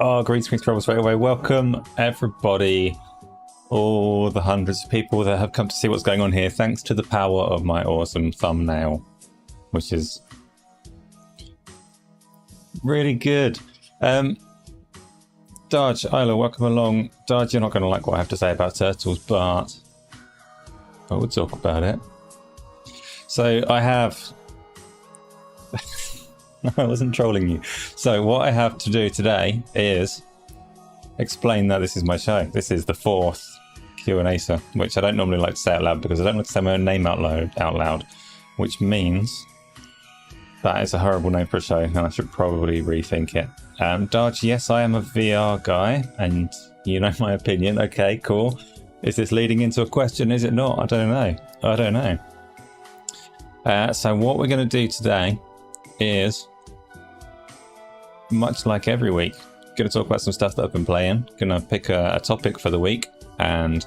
Oh, green screen trouble straight away. Welcome, everybody, all the hundreds of people that have come to see what's going on here, thanks to the power of my awesome thumbnail, which is really good. Dodge, Isla, welcome along. Dodge, you're not going to like what I have to say about turtles, but I will talk about it. So I have... I wasn't trolling you. So what I have to do today is explain that this is my show. This is the fourth Q&A, which I don't normally like to say out loud because I don't like to say my own name out loud, which means that is a horrible name for a show and I should probably rethink it. Darge, yes, I am a VR guy and you know my opinion. Okay, cool. Is this leading into a question? Is it not? I don't know. So what we're going to do today is, much like every week, going to talk about some stuff that I've been playing. Going to pick a topic for the week, and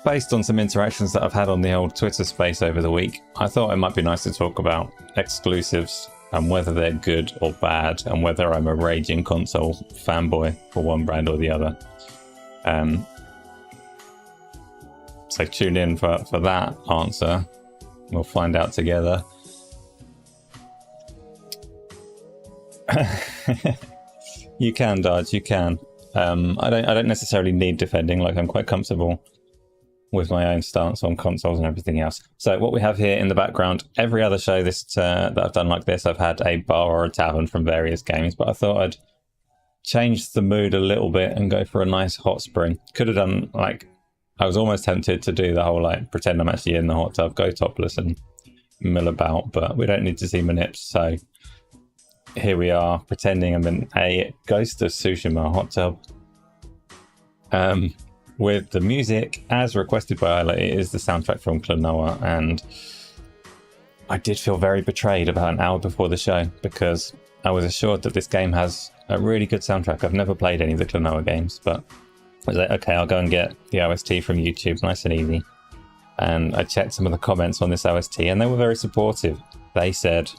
based on some interactions that I've had on the old Twitter space over the week, I thought it might be nice to talk about exclusives and whether they're good or bad, and whether I'm a raging console fanboy for one brand or the other. So tune in for that answer. We'll find out together. You can, Dodge, you can. I don't necessarily need defending. Like, I'm quite comfortable with my own stance on consoles and everything else. So what we have here in the background, every other show that I've done like this, I've had a bar or a tavern from various games, but I thought I'd change the mood a little bit and go for a nice hot spring. Could have done, like, I was almost tempted to do the whole, like, pretend I'm actually in the hot tub, go topless and mill about, but we don't need to see my nips, so here we are, pretending I'm in a Ghost of Tsushima hot tub. With the music, as requested by Isla, it is the soundtrack from Klonoa, and I did feel very betrayed about an hour before the show, because I was assured that this game has a really good soundtrack. I've never played any of the Klonoa games, but I was like, okay, I'll go and get the OST from YouTube, nice and easy. And I checked some of the comments on this OST, and they were very supportive. They said...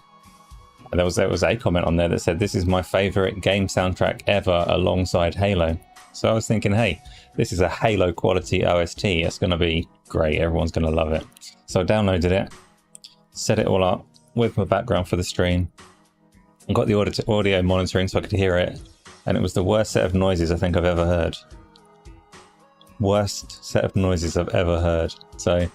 There was a comment on there that said, this is my favourite game soundtrack ever alongside Halo. So I was thinking, hey, this is a Halo quality OST. It's going to be great. Everyone's going to love it. So I downloaded it, set it all up with my background for the stream, and got the audio monitoring so I could hear it. And it was the worst set of noises I think I've ever heard. Worst set of noises I've ever heard. So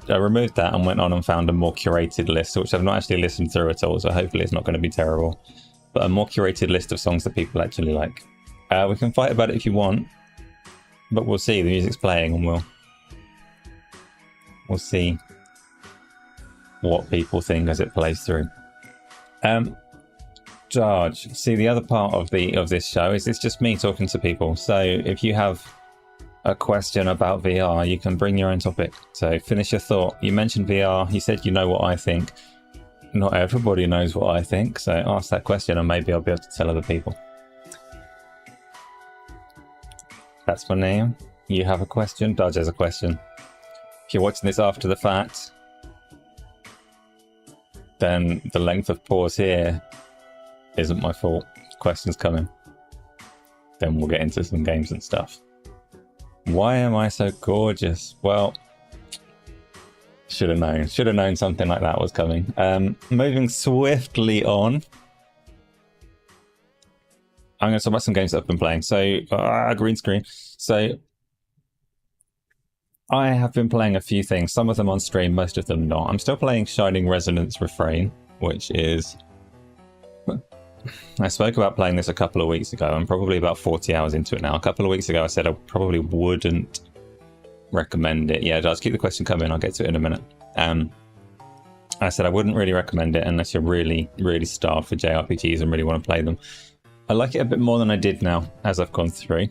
I removed that and went on and found a more curated list, which I've not actually listened through at all, so hopefully it's not going to be terrible. But a more curated list of songs that people actually like. We can fight about it if you want, but we'll see. The music's playing and we'll see what people think as it plays through. George, see, the other part of this show is it's just me talking to people. So if you have a question about VR, you can bring your own topic. So finish your thought. You mentioned VR, you said you know what I think. Not everybody knows what I think, so ask that question and maybe I'll be able to tell other people. That's my name. You have a question? Dodge has a question. If you're watching this after the fact, then the length of pause here isn't my fault. Questions coming. Then we'll get into some games and stuff. Why am I so gorgeous? Well, should have known something like that was coming. Moving swiftly on, I'm going to talk about some games that I've been playing. So, green screen. So, I have been playing a few things, some of them on stream, most of them not. I'm still playing Shining Resonance Refrain, which is... I spoke about playing this a couple of weeks ago. I'm probably about 40 hours into it now. A couple of weeks ago I said I probably wouldn't recommend it. Yeah, just keep the question coming. I'll get to it in a minute. I said I wouldn't really recommend it unless you're really, really starved for JRPGs and really want to play them. I like it a bit more than I did now as I've gone through.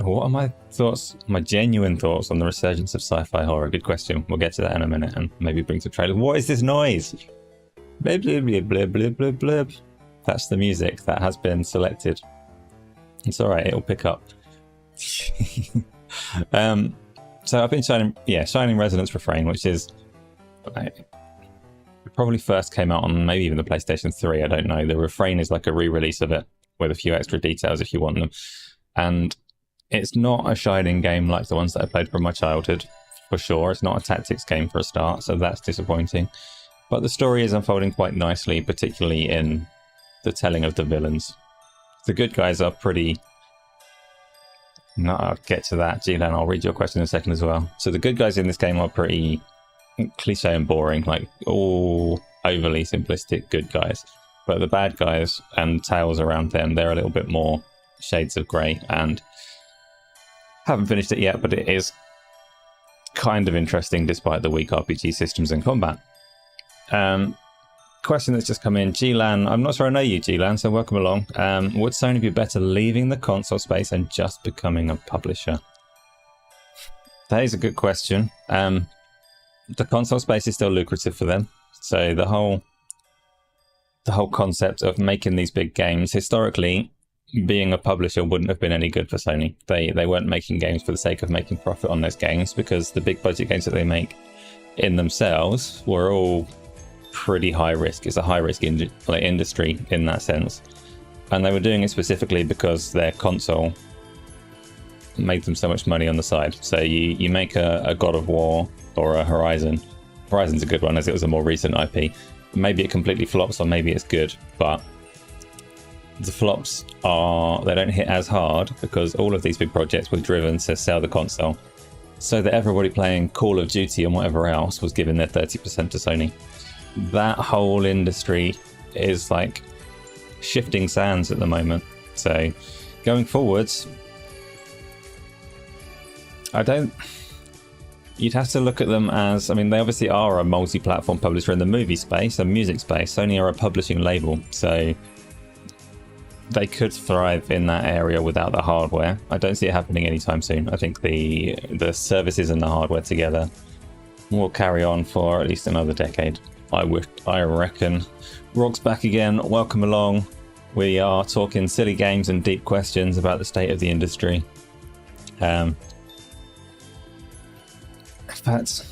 What are my thoughts, my genuine thoughts on the resurgence of sci-fi horror? Good question. We'll get to that in a minute and maybe bring some trailers. What is this noise? Blib, blib, blib, blib, blib, blib, blib. That's the music that has been selected. It's alright, it'll pick up. So I've been Shining Resonance Refrain, which is probably first came out on maybe even the PlayStation 3, I don't know. The Refrain is like a re-release of it with a few extra details if you want them. And it's not a shining game like the ones that I played from my childhood, for sure. It's not a tactics game for a start, so that's disappointing. But the story is unfolding quite nicely, particularly in the telling of the villains. The good guys are pretty... No, I'll get to that, Gilan. I'll read your question in a second as well. So the good guys in this game are pretty cliche and boring, like all overly simplistic good guys. But the bad guys and tales around them, they're a little bit more shades of grey, and haven't finished it yet, but it is kind of interesting despite the weak RPG systems and combat. Question that's just come in, Gilan. I'm not sure I know you, Gilan, so welcome along. Would Sony be better leaving the console space and just becoming a publisher? That is a good question. The console space is still lucrative for them, so the whole concept of making these big games, historically, being a publisher wouldn't have been any good for Sony. They weren't making games for the sake of making profit on those games, because the big budget games that they make in themselves were all pretty high risk. It's a high risk industry in that sense, and they were doing it specifically because their console made them so much money on the side. So you make a God of War or a Horizon. Horizon's a good one as it was a more recent IP. Maybe it completely flops or maybe it's good, but the flops they don't hit as hard because all of these big projects were driven to sell the console, so that everybody playing Call of Duty and whatever else was giving their 30% to Sony. That whole industry is like shifting sands at the moment. So going forwards, you'd have to look at them as, I mean, they obviously are a multi-platform publisher in the movie space and music space. Sony are a publishing label, so they could thrive in that area without the hardware. I don't see it happening anytime soon. I think the services and the hardware together will carry on for at least another decade. I reckon. Rog's back again. Welcome along. We are talking silly games and deep questions about the state of the industry. In fact,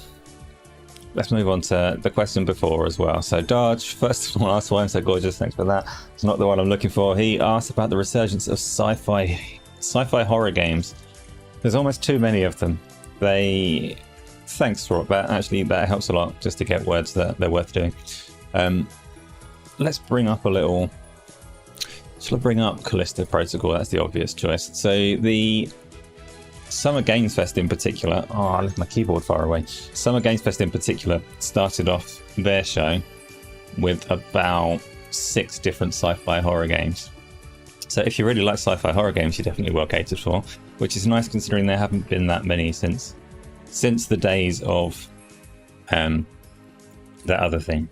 let's move on to the question before as well. So Darge, first of all, asked why I'm so gorgeous. Thanks for that. It's not the one I'm looking for. He asked about the resurgence of sci-fi horror games. There's almost too many of them. Thanks for that. Actually, that helps a lot just to get words that they're worth doing. Let's bring up a little... Shall I bring up Callisto Protocol? That's the obvious choice. So the Summer Games Fest in particular... Oh, I left my keyboard far away. Summer Games Fest in particular started off their show with about 6 different sci-fi horror games. So if you really like sci-fi horror games, you're definitely well catered for, which is nice considering there haven't been that many since the days of that other thing,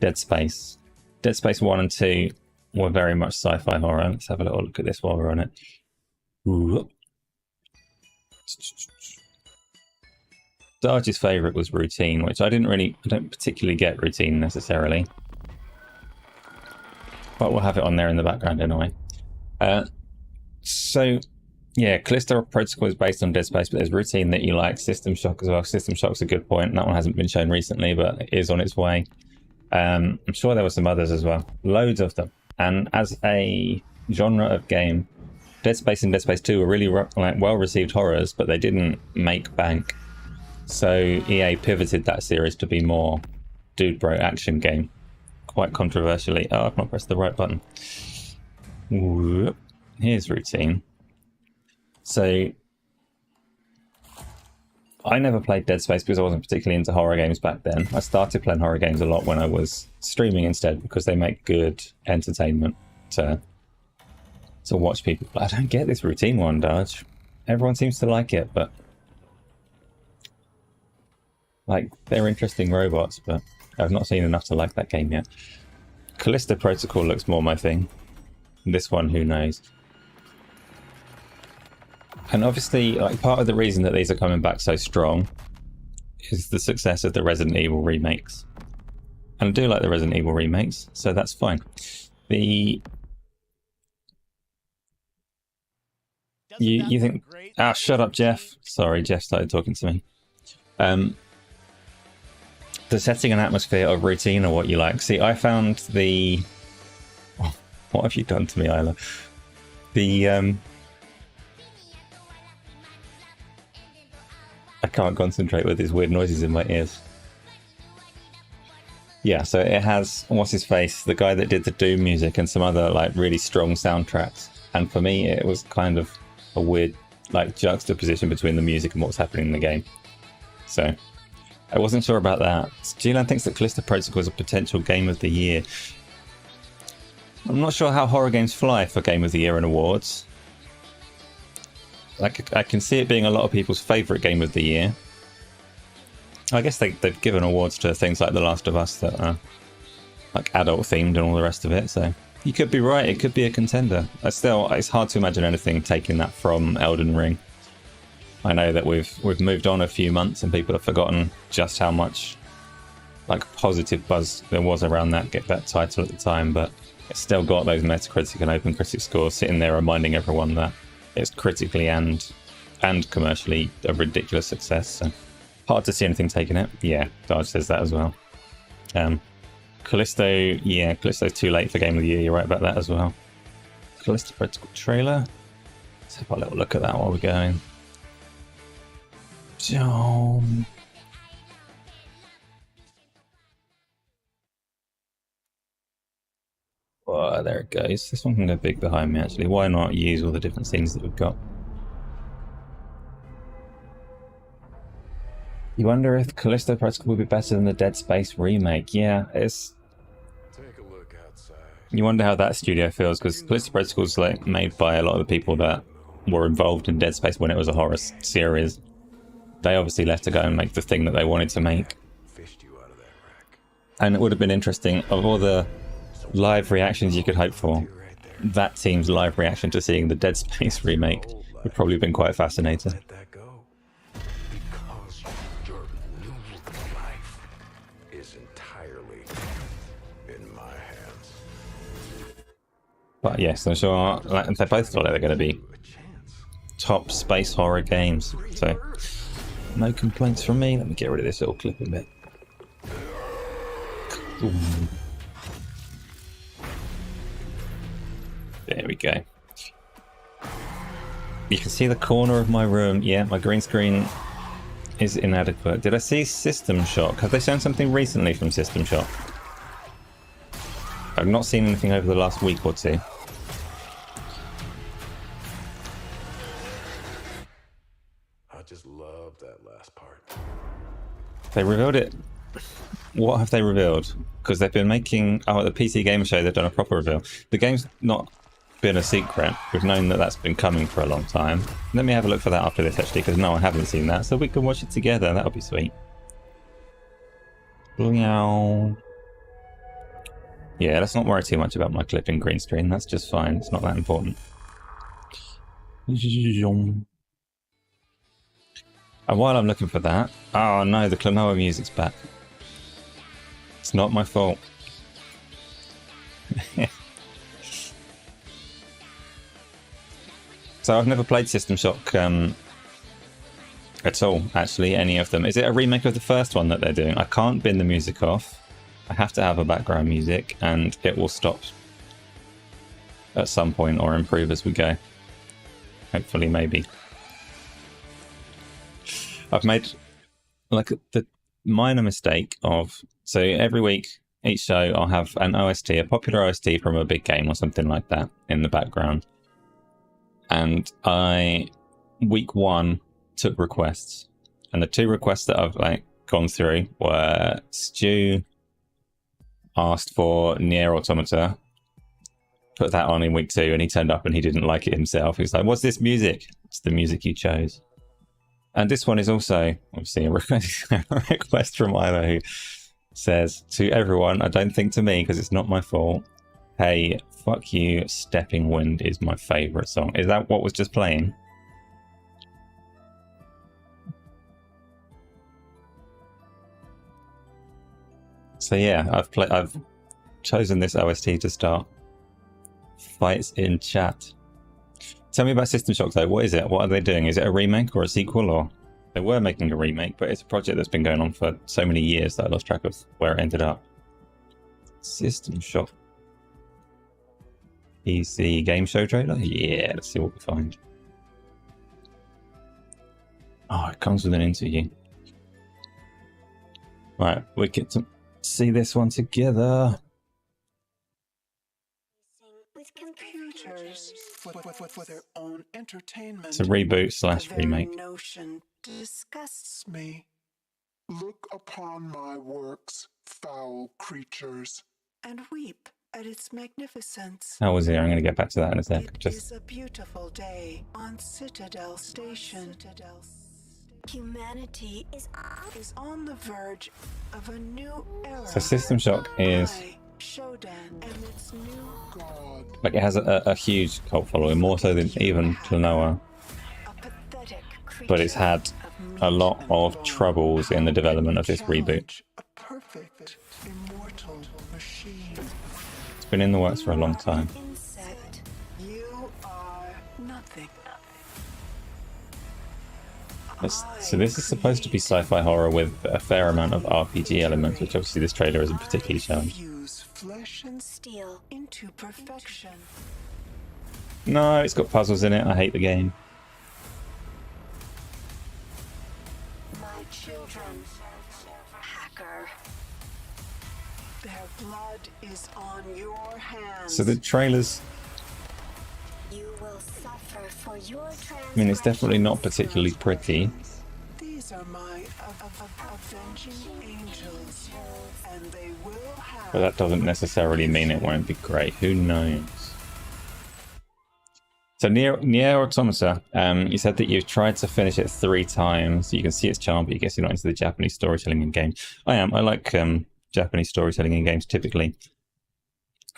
Dead Space. Dead Space 1 and 2 were very much sci-fi horror. Let's have a little look at this while we're on it. Ooh. Darge's favourite was Routine, which I don't particularly get Routine necessarily, but we'll have it on there in the background anyway. So yeah, Callisto Protocol is based on Dead Space, but there's Routine that you like. System Shock as well. System Shock's a good point. That one hasn't been shown recently, but it is on its way. I'm sure there were some others as well. Loads of them. And as a genre of game, Dead Space and Dead Space 2 were really well-received horrors, but they didn't make bank. So EA pivoted that series to be more dude bro action game. Quite controversially. Oh, I've not pressed the right button. Whoop. Here's Routine. So I never played Dead Space because I wasn't particularly into horror games back then. I started playing horror games a lot when I was streaming instead, because they make good entertainment to watch people. But I don't get this Routine one, Darge. Everyone seems to like it, but like, they're interesting robots, but I've not seen enough to like that game yet. Callisto Protocol looks more my thing. This one, who knows? And obviously, like, part of the reason that these are coming back so strong is the success of the Resident Evil remakes. And I do like the Resident Evil remakes, so that's fine. You think... Ah, shut up, Jeff. Sorry, Jeff started talking to me. The the setting and atmosphere of routine are what you like. See, I found the... Oh, what have you done to me, Isla? The... I can't concentrate with these weird noises in my ears. Yeah, so it has, what's his face, the guy that did the Doom music and some other like really strong soundtracks. And for me, it was kind of a weird like juxtaposition between the music and what's happening in the game. So I wasn't sure about that. G-Land thinks that Callisto Protocol is a potential Game of the Year. I'm not sure how horror games fly for Game of the Year and awards. I can see it being a lot of people's favourite Game of the Year. I guess they've given awards to things like The Last of Us that are like adult themed and all the rest of it, so you could be right, it could be a contender. Still, it's hard to imagine anything taking that from Elden Ring. I know that we've moved on a few months and people have forgotten just how much like positive buzz there was around that title at the time, but it's still got those Metacritic and OpenCritic scores sitting there reminding everyone that it's critically and commercially a ridiculous success. So hard to see anything taking it. Yeah, Darge says that as well. Callisto, yeah, Callisto's too late for Game of the Year. You're right about that as well. Callisto Protocol trailer. Let's have a little look at that while we're going. Oh, there it goes. This one can go big behind me, actually. Why not use all the different scenes that we've got? You wonder if Callisto Protocol will be better than the Dead Space remake. Yeah, it's... Take a look outside. You wonder how that studio feels, because Callisto Protocol is like made by a lot of the people that were involved in Dead Space when it was a horror series. They obviously left to go and make the thing that they wanted to make. Fished you out of that rack. And it would have been interesting, of all the live reactions you could hope for, that team's live reaction to seeing the Dead Space remake would probably have been quite fascinating. Let that go. Because your new life is entirely in my hands. But yes, I'm sure they both feel like they're going to be top space horror games. So no complaints from me. Let me get rid of this little clip a bit. Ooh. There we go. You can see the corner of my room. Yeah, my green screen is inadequate. Did I see System Shock? Have they shown something recently from System Shock? I've not seen anything over the last week or two. I just love that last part. They revealed it. What have they revealed? Because they've been making... Oh, at the PC Gamer Show, they've done a proper reveal. The game's not been a secret. We've known that that's been coming for a long time. Let me have a look for that after this, actually, because no, I haven't seen that. So we can watch it together. That'll be sweet. Yeah, let's not worry too much about my clipping green screen. That's just fine. It's not that important. And while I'm looking for that... Oh no, the Klonoa music's back. It's not my fault. So I've never played System Shock at all, actually, any of them. Is it a remake of the first one that they're doing? I can't bin the music off. I have to have a background music, and it will stop at some point or improve as we go. Hopefully, maybe. I've made like the minor mistake of, so every week, each show, I'll have an OST, a popular OST from a big game or something like that in the background. And week one, took requests. And the two requests that I've gone through were Stu asked for Nier Automata, put that on in week two, and he turned up and he didn't like it himself. He was like, what's this music? It's the music you chose. And this one is also, obviously, a request from Isla, who says, to everyone, I don't think to me, because it's not my fault, hey, fuck you, Stepping Wind is my favourite song. Is that what was just playing? So yeah, I've chosen this OST to start fights in chat. Tell me about System Shock though. What is it? What are they doing? Is it a remake or a sequel or? They were making a remake, but it's a project that's been going on for so many years that I lost track of where it ended up. System Shock. PC game show trailer? Yeah, let's see what we find. Oh, it comes with an interview. Right, we get to see this one together. With computers for their own entertainment. It's a reboot slash remake. The notion disgusts me. Look upon my works, foul creatures, and weep at its magnificence. How was it? I'm going to get back to that in a sec. It is a beautiful day on Citadel Station. Humanity is on the verge of a new era. So System Shock is Shodan and its new God. like, it has a huge cult following, more so than even Klonoa. But it's had a lot of troubles in the development of this reboot. A perfect, immortal machine. It's been in the works for a long time. Insect. You are nothing. So this is supposed to be sci-fi horror with a fair amount of RPG elements, which obviously this trailer isn't particularly showing. Fuse flesh and steel into perfection. No, it's got puzzles in it. I hate the game. My children, hacker. Their blood is on your hands. So the trailers, You will suffer for your I mean, it's definitely not particularly pretty. These are my avenging angels, and they will have. But that doesn't necessarily mean it won't be great. Who knows? So Nier Automata, you said that you've tried to finish it 3 times. You can see its charm, but you guess you're not into the Japanese storytelling in games. I am. I like Japanese storytelling in games typically.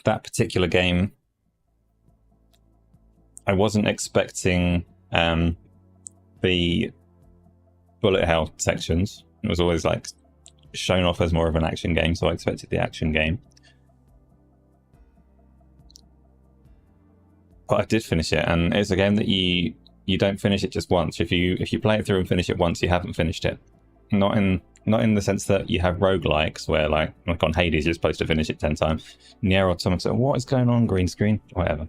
That particular game, I wasn't expecting the bullet hell sections. It was always like shown off as more of an action game, so I expected the action game. But I did finish it, and it's a game that you don't finish it just once. If you play it through and finish it once, you haven't finished it. Not in the sense that you have roguelikes where like on Hades you're supposed to finish it 10 times. Nier Automata, what is going on? Green screen? Whatever.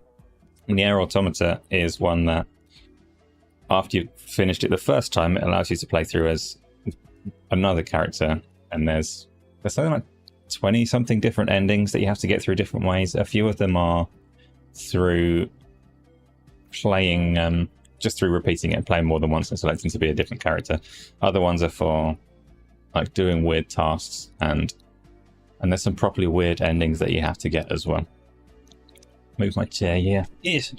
Nier Automata is one that after you've finished it the first time, it allows you to play through as another character, and there's something like 20 something different endings that you have to get through different ways. A few of them are through playing just through repeating it and playing more than once and selecting to be a different character. Other ones are for like doing weird tasks, and there's some properly weird endings that you have to get as well. Move my chair, yeah. Yes.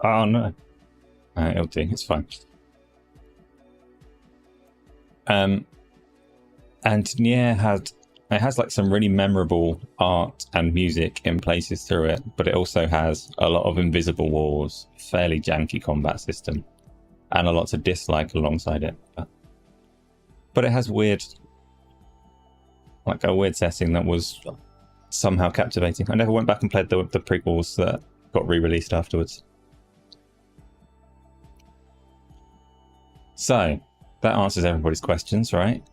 Oh no. It'll do, it's fine. And Nier has like some really memorable art and music in places through it, but it also has a lot of invisible walls, fairly janky combat system, and a lot to dislike alongside it. But it has a weird setting that was somehow captivating. I never went back and played the prequels that got re-released afterwards. So that answers everybody's questions, right?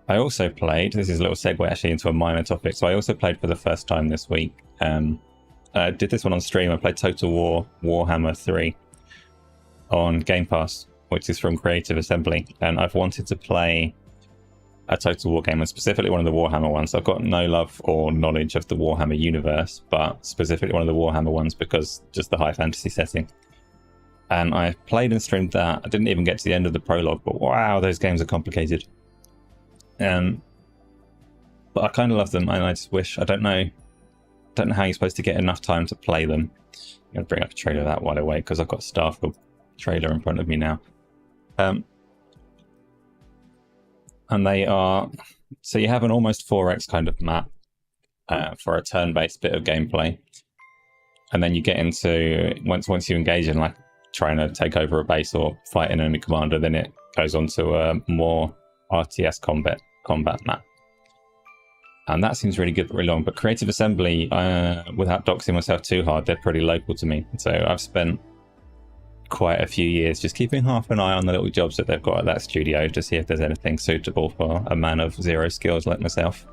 I also played, this is a little segue actually into a minor topic, so I also played for the first time this week. I did this one on stream. I played Total War Warhammer 3 on Game Pass, which is from Creative Assembly, and I've wanted to play a Total War game, and specifically one of the Warhammer ones. I've got no love or knowledge of the Warhammer universe, but specifically one of the Warhammer ones because just the high fantasy setting. And I played and streamed that. I didn't even get to the end of the prologue, but wow, those games are complicated. But I kind of love them, and I just wish, I don't know how you're supposed to get enough time to play them. I'm going to bring up a trailer of that while I wait, because I've got a Starfield trailer in front of me now. And they are, so you have an almost 4x kind of map for a turn-based bit of gameplay. And then you get into, once you engage in like trying to take over a base or fight an enemy commander, then it goes on to a more RTS combat map. And that seems really good, but really long. But Creative Assembly, without doxing myself too hard, they're pretty local to me. So I've spent quite a few years, just keeping half an eye on the little jobs that they've got at that studio to see if there's anything suitable for a man of zero skills like myself.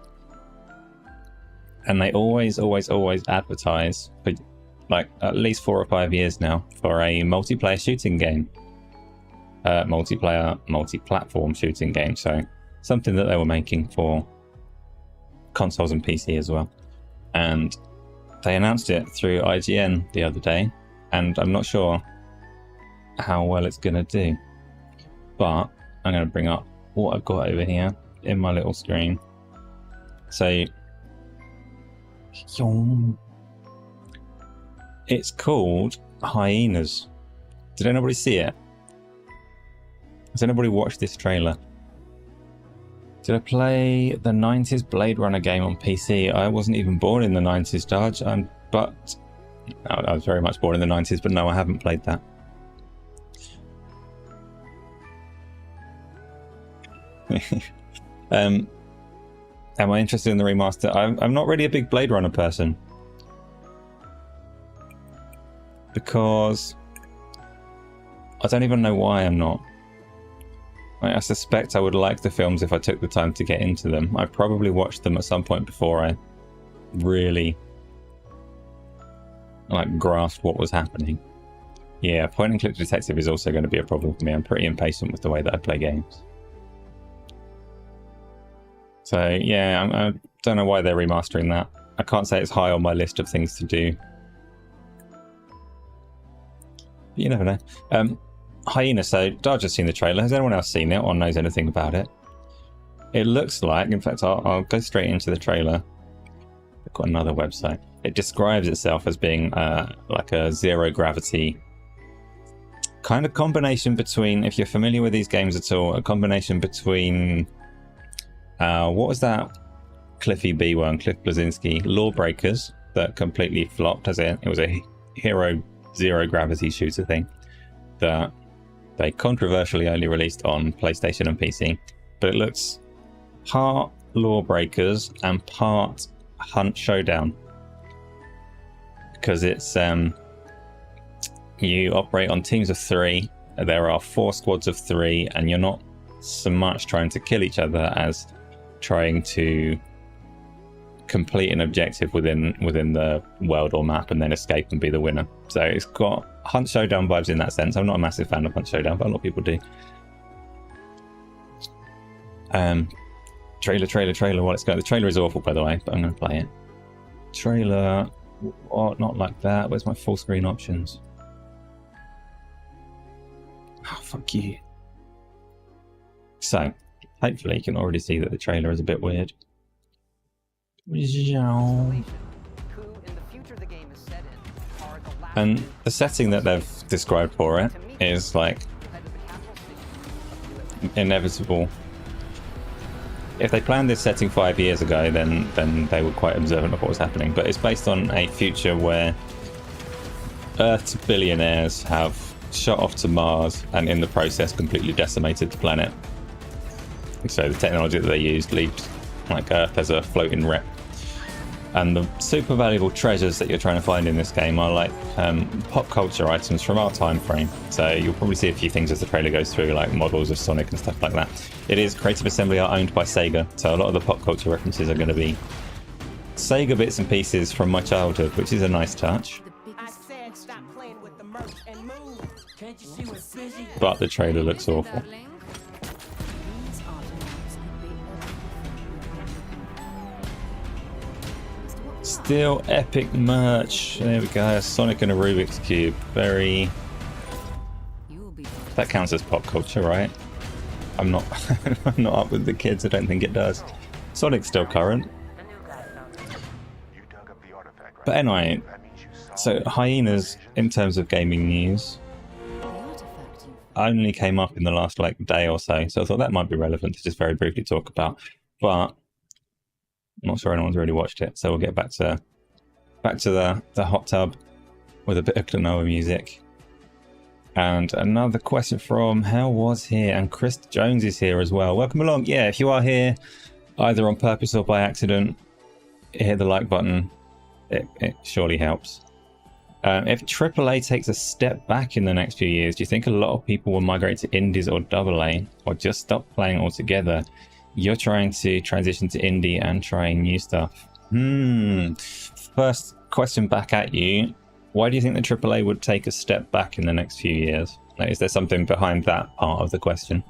And they always advertise for like at least 4 or 5 years now for a multiplayer shooting game. Multi-platform shooting game. So something that they were making for consoles and PC as well. And they announced it through IGN the other day, and I'm not sure how well it's going to do. But I'm going to bring up what I've got over here in my little screen. So it's called Hyenas. Did anybody see it? Has anybody watched this trailer? Did I play the 90s Blade Runner game on PC? I wasn't even born in the 90s, Dodge. But I was very much born in the 90s, but no, I haven't played that. Am I interested in the remaster? I'm not really a big Blade Runner person. Because I don't even know why I'm not. I suspect I would like the films if I took the time to get into them. I probably watched them at some point before I really grasped what was happening. Yeah, point and click detective is also going to be a problem for me. I'm pretty impatient with the way that I play games. So yeah, I don't know why they're remastering that. I can't say it's high on my list of things to do. But you never know. Hyenas, so I've just seen the trailer. Has anyone else seen it or knows anything about it? It looks like, in fact, I'll go straight into the trailer. I've got another website. It describes itself as being like a zero gravity kind of combination between, if you're familiar with these games at all, a combination between, what was that Cliffy B one, Cliff Blazinski, Lawbreakers, that completely flopped as it was a hero zero gravity shooter thing that they controversially only released on PlayStation and PC, but it looks part Lawbreakers and part Hunt Showdown, because it's you operate on teams of 3. There are 4 squads of 3, and you're not so much trying to kill each other as trying to complete an objective within the world or map and then escape and be the winner. So it's got Hunt Showdown vibes in that sense. I'm not a massive fan of Hunt Showdown, but a lot of people do. Trailer while it's going. The trailer is awful, by the way, but I'm going to play it. Trailer, oh, not like that. Where's my full screen options? Oh, fuck you. So, hopefully you can already see that the trailer is a bit weird. And the setting that they've described for it is like inevitable. If they planned this setting 5 years ago, then they were quite observant of what was happening. But it's based on a future where Earth's billionaires have shot off to Mars and in the process completely decimated the planet. So the technology that they used leaves like Earth as a floating wreck. And the super valuable treasures that you're trying to find in this game are like pop culture items from our time frame. So you'll probably see a few things as the trailer goes through, like models of Sonic and stuff like that. It is Creative Assembly are owned by Sega, so a lot of the pop culture references are going to be Sega bits and pieces from my childhood, which is a nice touch. But the trailer looks awful. Still epic merch. There we go. Sonic and a Rubik's Cube. Very. That counts as pop culture, right? I'm not. I'm not up with the kids. I don't think it does. Sonic's still current. But anyway, so Hyenas, in terms of gaming news, only came up in the last day or so. So I thought that might be relevant to just very briefly talk about. But I'm not sure anyone's really watched it, so we'll get back to the hot tub with a bit of Klonoa music. And another question from Hell Was here, and Chris Jones is here as well. Welcome along. Yeah, if you are here, either on purpose or by accident, hit the like button. It surely helps. If AAA takes a step back in the next few years, do you think a lot of people will migrate to indies or AA, or just stop playing altogether? You're trying to transition to indie and trying new stuff. First question back at you. Why do you think the AAA would take a step back in the next few years? Like, is there something behind that part of the question?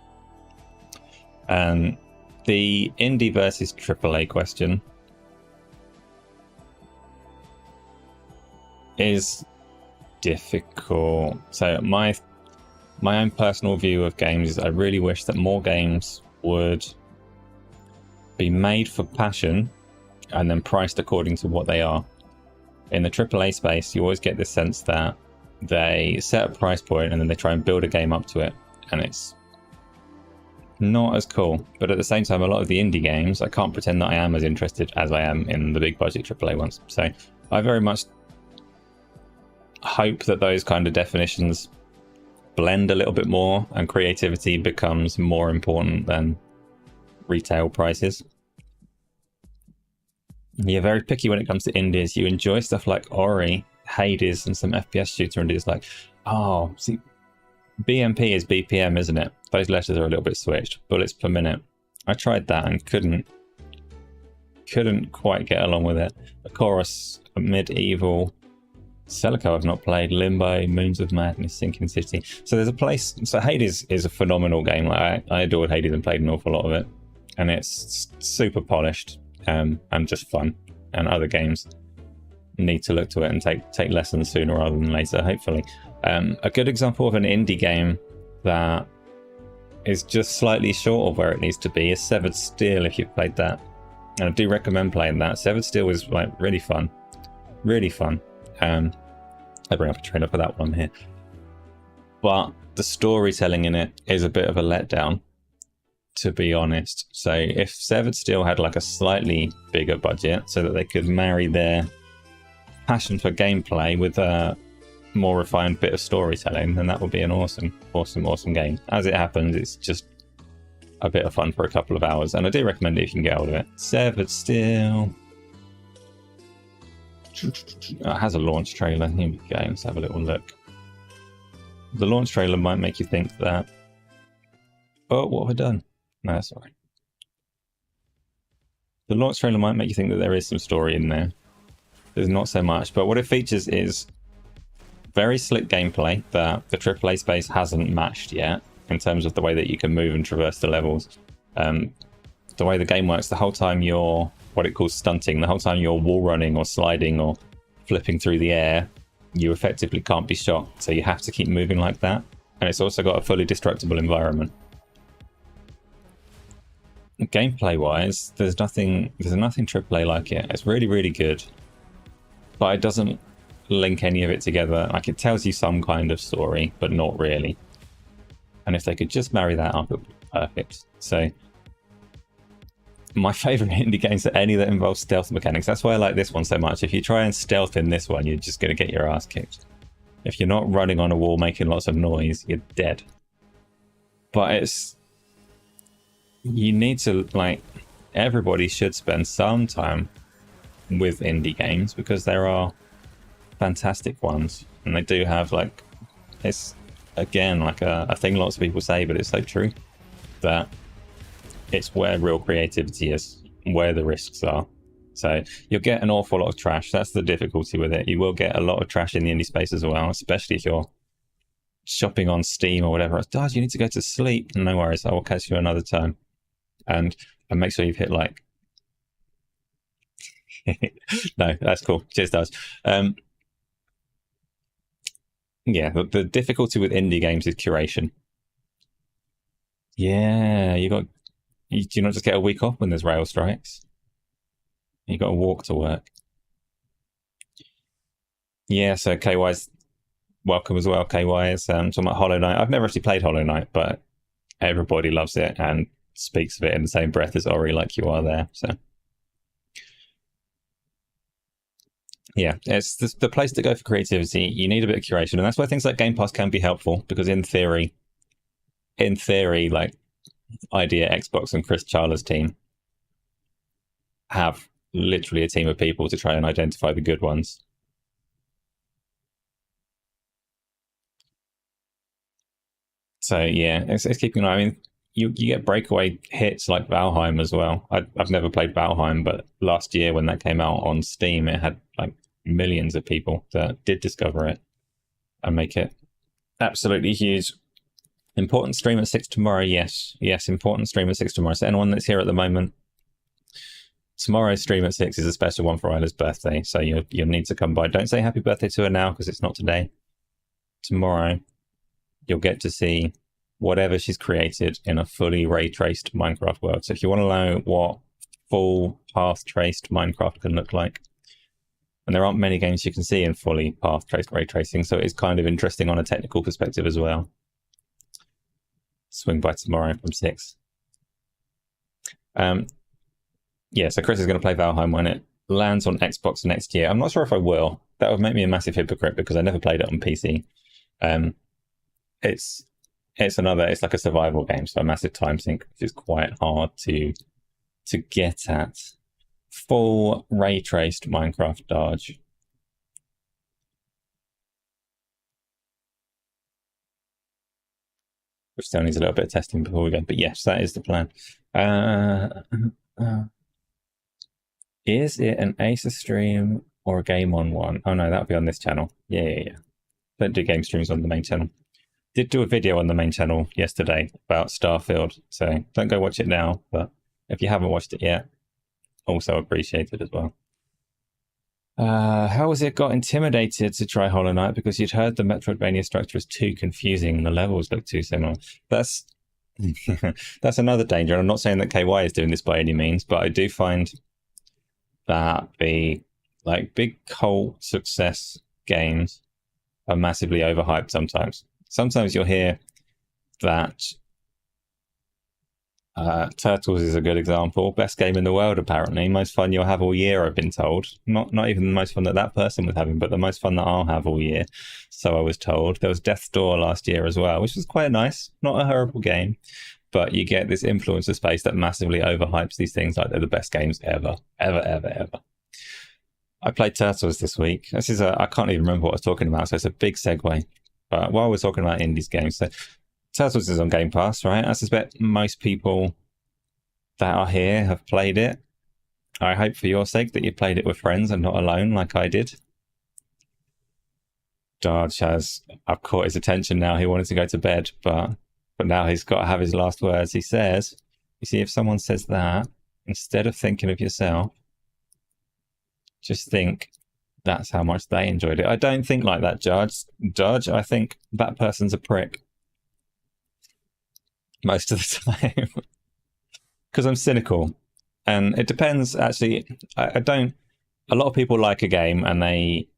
The indie versus AAA question is difficult. So my own personal view of games is I really wish that more games would be made for passion and then priced according to what they are. In the AAA space, you always get this sense that they set a price point and then they try and build a game up to it, and it's not as cool. But at the same time, a lot of the indie games, I can't pretend that I am as interested as I am in the big budget AAA ones. So I very much hope that those kind of definitions blend a little bit more and creativity becomes more important than retail prices. You're very picky when it comes to indies. You enjoy stuff like Ori, Hades, and some FPS shooter indies like, oh, see, BMP is BPM, isn't it? Those letters are a little bit switched. Bullets per minute. I tried that and couldn't quite get along with it. The Chorus, Medieval, Celico I've not played, Limbo, Moons of Madness, Sinking City. So there's a place. So Hades is a phenomenal game. Like I adored Hades and played an awful lot of it, and it's super polished and just fun. And other games need to look to it and take lessons sooner rather than later, hopefully. A good example of an indie game that is just slightly short of where it needs to be is Severed Steel, if you've played that. And I do recommend playing that. Severed Steel was like really fun. Really fun. I bring up a trailer for that one here. But the storytelling in it is a bit of a letdown, to be honest. So if Severed Steel had like a slightly bigger budget so that they could marry their passion for gameplay with a more refined bit of storytelling, then that would be an awesome game. As it happens, it's just a bit of fun for a couple of hours, and I do recommend it if you can get hold of it. Severed Steel. It has a launch trailer. Here we go. Let's have a little look. The launch trailer might make you think that, oh, what have I done? No, that's all right. The launch trailer might make you think that there is some story in there. There's not so much, but what it features is very slick gameplay that the AAA space hasn't matched yet in terms of the way that you can move and traverse the levels. The way the game works, the whole time you're what it calls stunting, the whole time you're wall running or sliding or flipping through the air, you effectively can't be shot, so you have to keep moving like that. And it's also got a fully destructible environment. Gameplay wise, there's nothing AAA like it. It's really, really good, but it doesn't link any of it together. Like, it tells you some kind of story, but not really. And if they could just marry that up, it would be perfect. So my favorite indie games are any that involve stealth mechanics. That's why I like this one so much. If you try and stealth in this one, you're just going to get your ass kicked. If you're not running on a wall making lots of noise, you're dead. But you need to, like, everybody should spend some time with indie games because there are fantastic ones, and they do have, like, it's again like a thing lots of people say, but it's so true, that it's where real creativity is, where the risks are. So you'll get an awful lot of trash. That's the difficulty with it. You will get a lot of trash in the indie space as well, especially if you're shopping on Steam or whatever. Dad, you need to go to sleep. No worries, I will catch you another time. And make sure you've hit like. No, that's cool. Cheers, Daz. Yeah, the difficulty with indie games is curation. Yeah, do you not just get a week off when there's rail strikes? You got to walk to work. Yeah, so KY's welcome as well. KY is talking about Hollow Knight. I've never actually played Hollow Knight, but everybody loves it and speaks of it in the same breath as Ori, like you are there. So yeah, it's the place to go for creativity. You need a bit of curation, and that's why things like Game Pass can be helpful, because in theory, like Idea, Xbox, and Chris Charla's team have literally a team of people to try and identify the good ones. So yeah, it's keeping an eye. I mean, you get breakaway hits like Valheim as well. I've never played Valheim, but last year when that came out on Steam, it had like millions of people that did discover it and make it absolutely huge. Important stream at 6 tomorrow. Yes, important stream at 6 tomorrow. So anyone that's here at the moment, tomorrow's stream at 6 is a special one for Isla's birthday. So you'll need to come by. Don't say happy birthday to her now because it's not today. Tomorrow, you'll get to see whatever she's created in a fully ray-traced Minecraft world. So if you want to know what full path-traced Minecraft can look like, and there aren't many games you can see in fully path-traced ray tracing, so it's kind of interesting on a technical perspective as well. Swing by tomorrow from 6. Yeah, so Chris is going to play Valheim when it lands on Xbox next year. I'm not sure if I will. That would make me a massive hypocrite because I never played it on PC. It's like a survival game, so a massive time sink, which is quite hard to get at. Full ray traced Minecraft Dodge. Which still needs a little bit of testing before we go, but yes, that is the plan. Is it an Acer stream or a game on one? Oh no, that'll be on this channel. Yeah. Don't do game streams on the main channel. Did do a video on the main channel yesterday about Starfield, so don't go watch it now, but if you haven't watched it yet, also appreciated as well. How was it got intimidated to try Hollow Knight because you'd heard the Metroidvania structure is too confusing and the levels look too similar? That's that's another danger. And I'm not saying that KY is doing this by any means, but I do find that the big cult success games are massively overhyped sometimes. Sometimes you'll hear that Turtles is a good example. Best game in the world, apparently. Most fun you'll have all year, I've been told. Not even the most fun that person was having, but the most fun that I'll have all year. So I was told. There was Death's Door last year as well, which was quite nice. Not a horrible game. But you get this influencer space that massively overhypes these things like they're the best games ever. Ever. I played Turtles this week. I can't even remember what I was talking about, so it's a big segue. But while we're talking about indies games, so Turtles is on Game Pass, right? I suspect most people that are here have played it. I hope for your sake that you played it with friends and not alone like I did. I've caught his attention now. He wanted to go to bed, but now he's got to have his last words. He says, you see, if someone says that, instead of thinking of yourself, just think that's how much they enjoyed it. I don't think like that, Judge. I think that person's a prick. Most of the time. Because I'm cynical. And it depends, actually. I don't... A lot of people like a game and they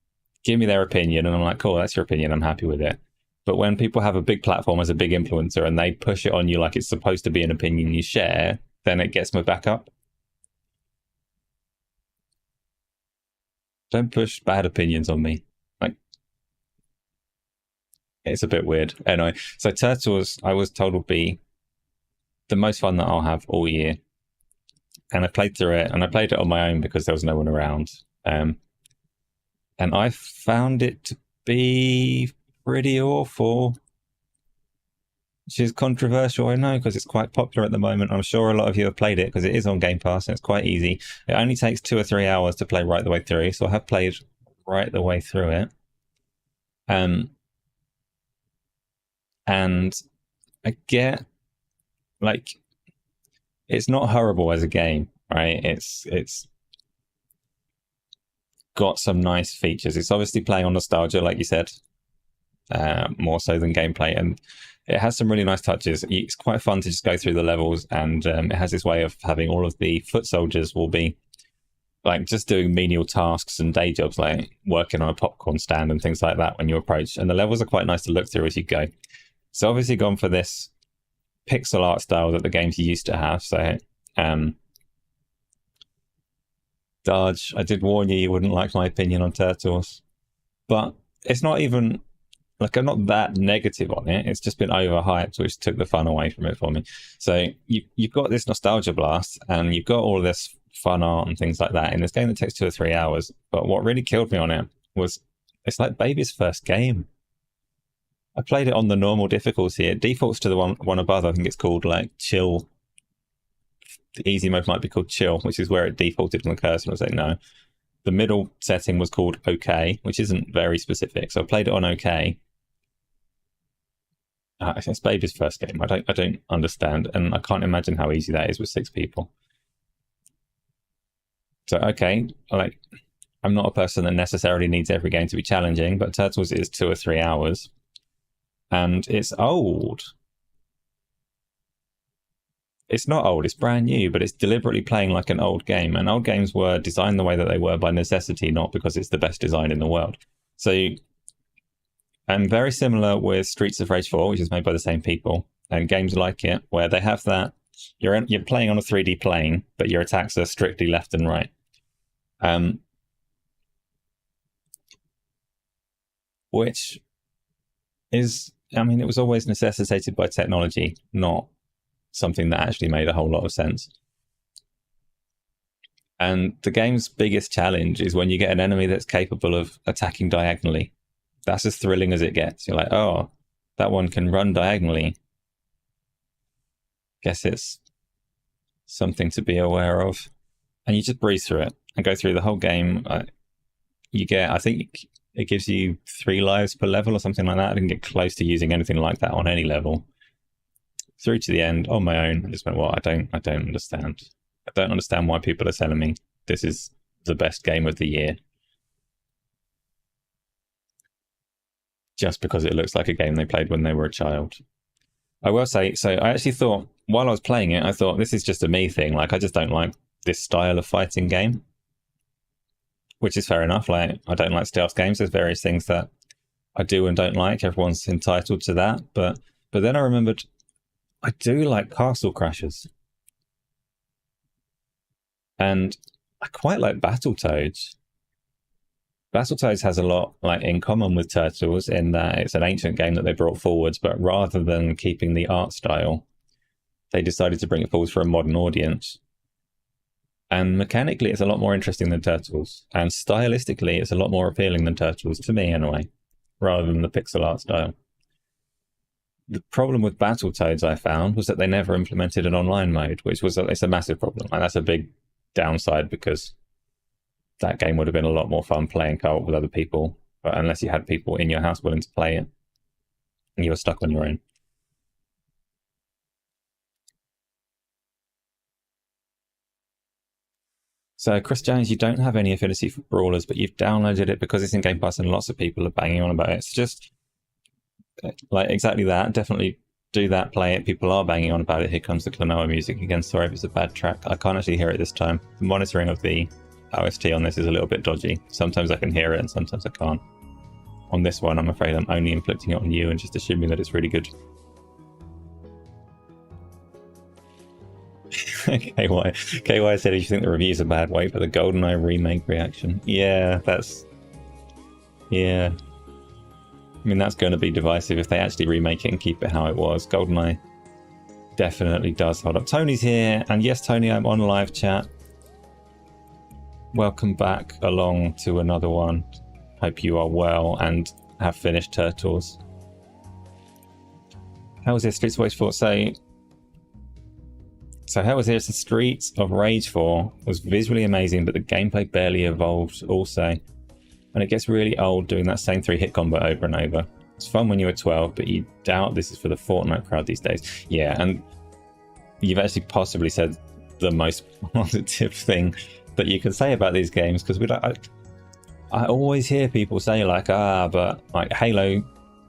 give me their opinion and I'm like, cool, that's your opinion, I'm happy with it. But when people have a big platform as a big influencer and they push it on you like it's supposed to be an opinion you share, then it gets my back up. Don't push bad opinions on me. It's a bit weird. Anyway, so Turtles, I was told, would be the most fun that I'll have all year. And I played through it, and I played it on my own because there was no one around. And I found it to be pretty awful. Which is controversial, I know, because it's quite popular at the moment. I'm sure a lot of you have played it because it is on Game Pass and it's quite easy. It only takes 2 or 3 hours to play right the way through, so I have played right the way through it. And I get, it's not horrible as a game, right? It's got some nice features. It's obviously playing on nostalgia, like you said, more so than gameplay, and it has some really nice touches. It's quite fun to just go through the levels, and it has this way of having all of the foot soldiers will be just doing menial tasks and day jobs, like working on a popcorn stand and things like that when you approach, and the levels are quite nice to look through as you go. So obviously gone for this pixel art style that the games used to have. So Dodge, I did warn you wouldn't like my opinion on Turtles, but it's not even I'm not that negative on it. It's just been overhyped, which took the fun away from it for me. So you've got this nostalgia blast and you've got all of this fun art and things like that in this game that takes 2 or 3 hours. But what really killed me on it was it's like baby's first game. I played it on the normal difficulty. It defaults to the one above. I think it's called like chill. The easy mode might be called chill, which is where it defaulted on the cursor. I was like, no. The middle setting was called okay, which isn't very specific. So I played it on okay. It's Baby's first game. I don't understand, and I can't imagine how easy that is with 6 people. So okay, like, I'm not a person that necessarily needs every game to be challenging, but Turtles is 2 or 3 hours, and it's old. It's not old, it's brand new, but it's deliberately playing like an old game. And old games were designed the way that they were by necessity, not because it's the best design in the world. So, and very similar with Streets of Rage 4, which is made by the same people, and games like it, where they have that, you're playing on a 3D plane, but your attacks are strictly left and right. Which is, I mean, it was always necessitated by technology, not something that actually made a whole lot of sense. And the game's biggest challenge is when you get an enemy that's capable of attacking diagonally. That's as thrilling as it gets. You're like, oh, that one can run diagonally. Guess it's something to be aware of. And you just breeze through it and go through the whole game. You get, I think it gives you 3 lives per level or something like that. I didn't get close to using anything like that on any level. Through to the end on my own. I just went, well, I don't understand. I don't understand why people are telling me this is the best game of the year. Just because it looks like a game they played when they were a child. I will say, so I actually thought, while I was playing it, I thought this is just a me thing. Like, I just don't like this style of fighting game. Which is fair enough. Like, I don't like stealth games. There's various things that I do and don't like. Everyone's entitled to that. But then I remembered, I do like Castle Crashers. And I quite like Battletoads. Battletoads has a lot like in common with Turtles in that it's an ancient game that they brought forwards, but rather than keeping the art style, they decided to bring it forwards for a modern audience. And mechanically, it's a lot more interesting than Turtles. And stylistically, it's a lot more appealing than Turtles, to me anyway, rather than the pixel art style. The problem with Battletoads, I found, was that they never implemented an online mode, which was it's a massive problem. And that's a big downside because that game would have been a lot more fun playing co-op with other people. But unless you had people in your house willing to play it, and you were stuck on your own. So, Chris Jones, you don't have any affinity for brawlers, but you've downloaded it because it's in Game Pass and lots of people are banging on about it. It's just like exactly that. Definitely do that, play it. People are banging on about it. Here comes the Klonoa music again. Sorry if it's a bad track. I can't actually hear it this time. The monitoring of the OST on this is a little bit dodgy. Sometimes I can hear it and sometimes I can't. On this one, I'm afraid I'm only inflicting it on you and just assuming that it's really good. KY said, if you think the reviews are bad, wait for the GoldenEye remake reaction. Yeah, yeah. I mean, that's going to be divisive if they actually remake it and keep it how it was. GoldenEye definitely does hold up. Tony's here, and yes, Tony, I'm on live chat. Welcome back along to another one. Hope you are well and have finished Turtles. How was it? Streets of Rage 4? So how was it? The Streets of Rage 4 was visually amazing, but the gameplay barely evolved also. And it gets really old doing that same 3-hit combo over and over. It's fun when you were 12, but you doubt this is for the Fortnite crowd these days. Yeah, and you've actually possibly said the most positive thing that you can say about these games, because I always hear people say like, but like Halo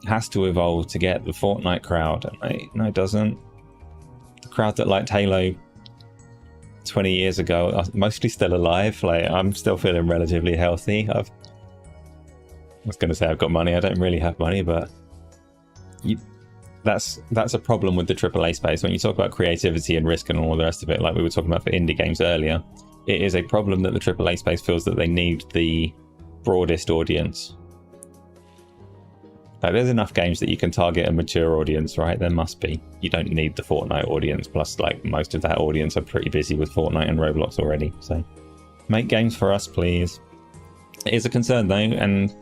has to evolve to get the Fortnite crowd. And like, no, it doesn't. The crowd that liked Halo 20 years ago are mostly still alive. Like, I'm still feeling relatively healthy. I was going to say I've got money. I don't really have money, but that's a problem with the AAA space. When you talk about creativity and risk and all the rest of it, like we were talking about for indie games earlier, it is a problem that the AAA space feels that they need the broadest audience. Like, there's enough games that you can target a mature audience, right? There must be. You don't need the Fortnite audience. Plus, like, most of that audience are pretty busy with Fortnite and Roblox already. So, make games for us, please. It is a concern, though, and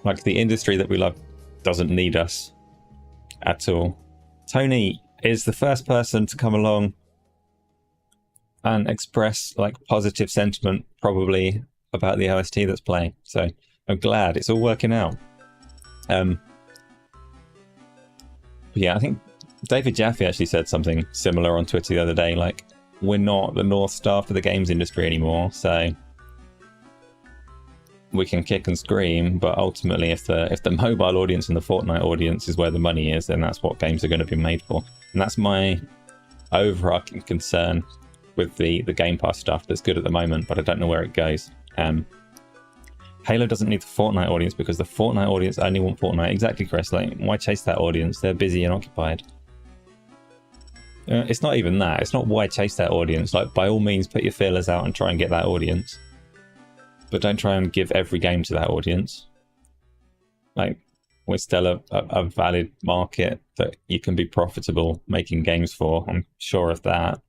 Like, the industry that we love doesn't need us at all. Tony is the first person to come along and express like positive sentiment probably about the OST that's playing. So I'm glad it's all working out. Yeah, I think David Jaffe actually said something similar on Twitter the other day, like, we're not the North Star for the games industry anymore, so we can kick and scream, but ultimately if the mobile audience and the Fortnite audience is where the money is, then that's what games are going to be made for. And that's my overarching concern with the Game Pass stuff that's good at the moment, but I don't know where it goes. Halo doesn't need the Fortnite audience because the Fortnite audience only want Fortnite. Exactly, Chris. Like, why chase that audience? They're busy and occupied. It's not even that. It's not why chase that audience. Like, by all means, put your feelers out and try and get that audience. But don't try and give every game to that audience. Like, we're still a valid market that you can be profitable making games for. I'm sure of that.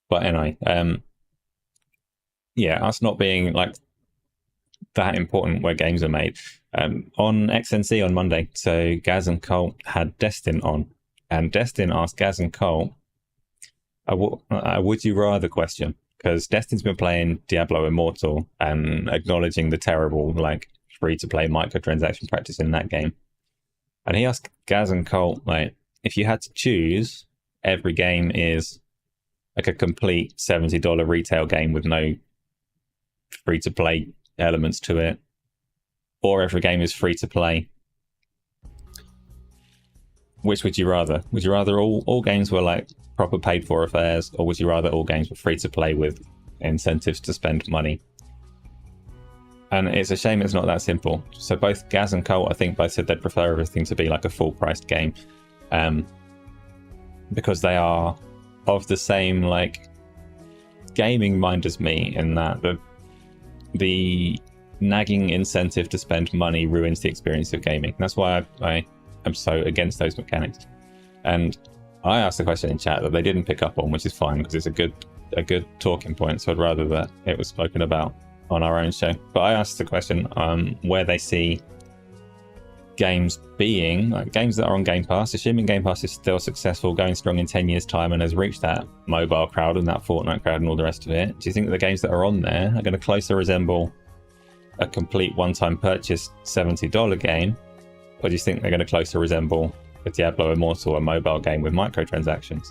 But anyway, yeah, us not being like that important where games are made. On XNC on Monday, so Gaz and Colt had Destin on, and Destin asked Gaz and Colt a would you rather question, because Destin's been playing Diablo Immortal and acknowledging the terrible like free-to-play microtransaction practice in that game. And he asked Gaz and Colt, like, if you had to choose, every game is like a complete $70 retail game with no free-to-play elements to it, or every game is free-to-play, which would you rather? Would you rather all games were like proper paid-for affairs, or would you rather all games were free-to-play with incentives to spend money? And it's a shame it's not that simple. So both Gaz and Colt, I think, both said they'd prefer everything to be like a full-priced game, because they are of the same like gaming mind as me, in that the nagging incentive to spend money ruins the experience of gaming. That's why I am so against those mechanics. And I asked the question in chat that they didn't pick up on, which is fine because it's a good talking point. So I'd rather that it was spoken about on our own show. But I asked the question where they see games being, like games that are on Game Pass, assuming Game Pass is still successful, going strong in 10 years time and has reached that mobile crowd and that Fortnite crowd and all the rest of it. Do you think that the games that are on there are going to closer resemble a complete one-time purchase $70 game, or do you think they're going to closer resemble a Diablo Immortal, a mobile game with microtransactions?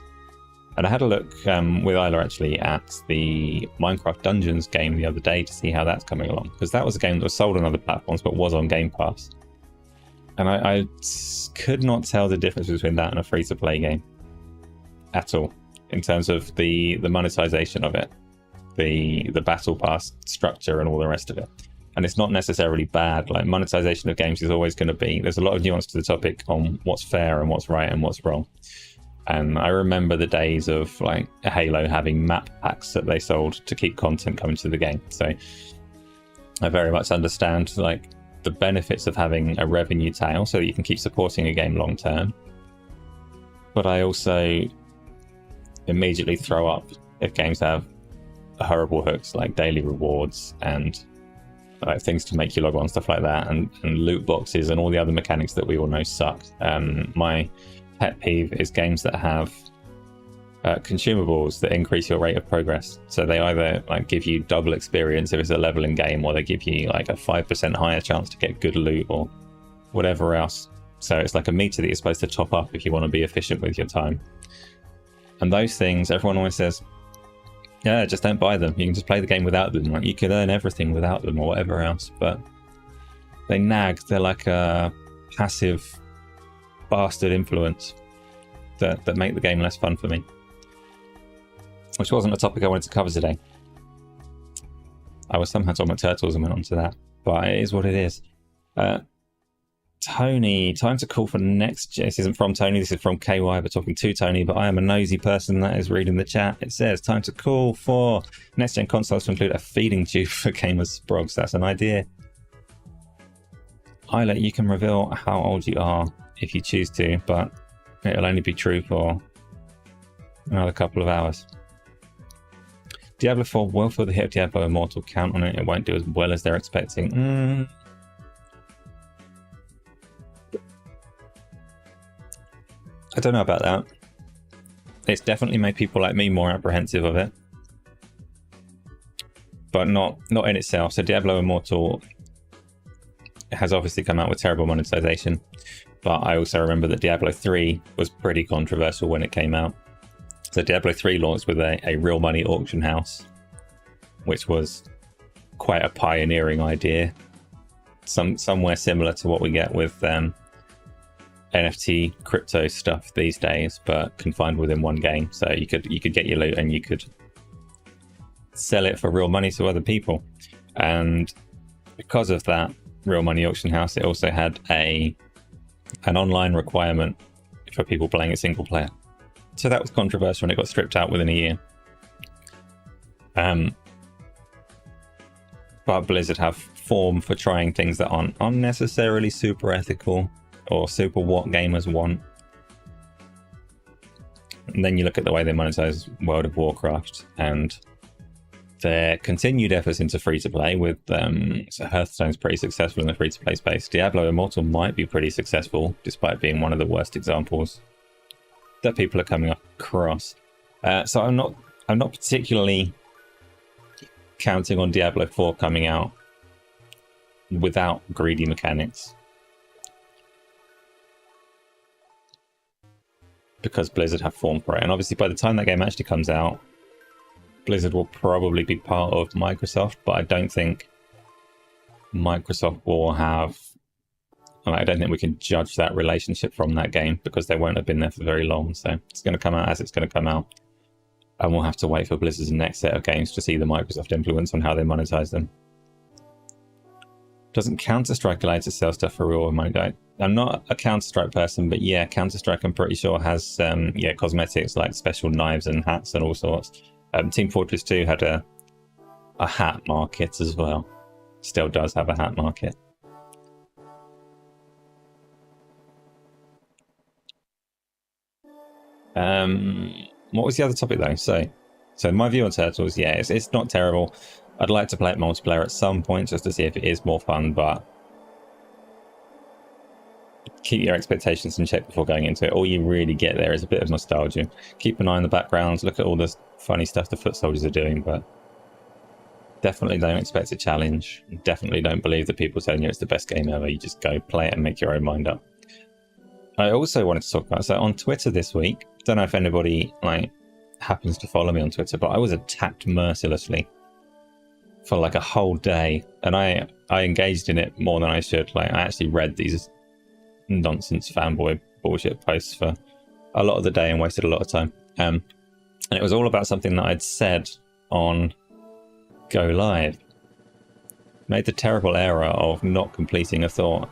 And I had a look with Isla actually at the Minecraft Dungeons game the other day to see how that's coming along, because that was a game that was sold on other platforms but was on Game Pass. And I could not tell the difference between that and a free-to-play game at all, in terms of the monetization of it, the battle pass structure and all the rest of it. And it's not necessarily bad. Like, monetization of games is always going to be, there's a lot of nuance to the topic on what's fair and what's right and what's wrong. And I remember the days of like Halo having map packs that they sold to keep content coming to the game. So I very much understand like the benefits of having a revenue tail so that you can keep supporting a game long term. But I also immediately throw up if games have horrible hooks like daily rewards and like things to make you log on, stuff like that, and loot boxes and all the other mechanics that we all know suck. My pet peeve is games that have consumables that increase your rate of progress. So they either like give you double experience if it's a leveling game, or they give you like a 5% higher chance to get good loot or whatever else. So it's like a meter that you're supposed to top up if you want to be efficient with your time. And those things, everyone always says, yeah, just don't buy them. You can just play the game without them. Like, you could earn everything without them or whatever else. But they nag. They're like a passive bastard influence that make the game less fun for me. Which wasn't a topic I wanted to cover today. I was somehow talking about Turtles and went on to that. But it is what it is. Tony, time to call for next gen. This isn't from Tony, this is from KY, but talking to Tony, but I am a nosy person that is reading the chat. It says, time to call for next gen consoles to include a feeding tube for gamers' sprogs. That's an idea. Isla, you can reveal how old you are if you choose to, but it'll only be true for another couple of hours. Diablo 4 will feel the hit of Diablo Immortal count on it. It won't do as well as they're expecting. I don't know about that. It's definitely made people like me more apprehensive of it, but not in itself. So Diablo Immortal has obviously come out with terrible monetization, but I also remember that Diablo 3 was pretty controversial when it came out. So Diablo 3 launched with a real money auction house, which was quite a pioneering idea. Somewhere similar to what we get with NFT crypto stuff these days, but confined within one game. So you could get your loot and you could sell it for real money to other people. And because of that real money auction house, it also had an online requirement for people playing it single player. So that was controversial and it got stripped out within a year. But Blizzard have form for trying things that aren't unnecessarily super ethical or super what gamers want. And then you look at the way they monetize World of Warcraft and their continued efforts into free-to-play with so Hearthstone's pretty successful in the free-to-play space. Diablo Immortal might be pretty successful, despite being one of the worst examples that people are coming across. So I'm not particularly counting on Diablo 4 coming out without greedy mechanics, because Blizzard have form for it. And obviously by the time that game actually comes out, Blizzard will probably be part of Microsoft, but I don't think Microsoft will have... I don't think we can judge that relationship from that game, because they won't have been there for very long. So it's going to come out as it's going to come out. And we'll have to wait for Blizzard's next set of games to see the Microsoft influence on how they monetize them. Doesn't Counter-Strike allow to sell stuff for real money? I'm not a Counter-Strike person, but yeah, Counter-Strike I'm pretty sure has cosmetics like special knives and hats and all sorts. Team Fortress 2 had a hat market as well. Still does have a hat market. What was the other topic though? So my view on Turtles, yeah, it's not terrible. I'd like to play it multiplayer at some point just to see if it is more fun, but keep your expectations in check before going into it. All you really get there is a bit of nostalgia. Keep an eye on the backgrounds, look at all the funny stuff the foot soldiers are doing, but definitely don't expect a challenge. Definitely don't believe the people telling you it's the best game ever. You just go play it and make your own mind up. I also wanted to talk about, so on Twitter this week, don't know if anybody happens to follow me on Twitter, but I was attacked mercilessly for like a whole day, and I engaged in it more than I should. I actually read these nonsense fanboy bullshit posts for a lot of the day and wasted a lot of time. And it was all about something that I'd said on Go Live. Made the terrible error of not completing a thought.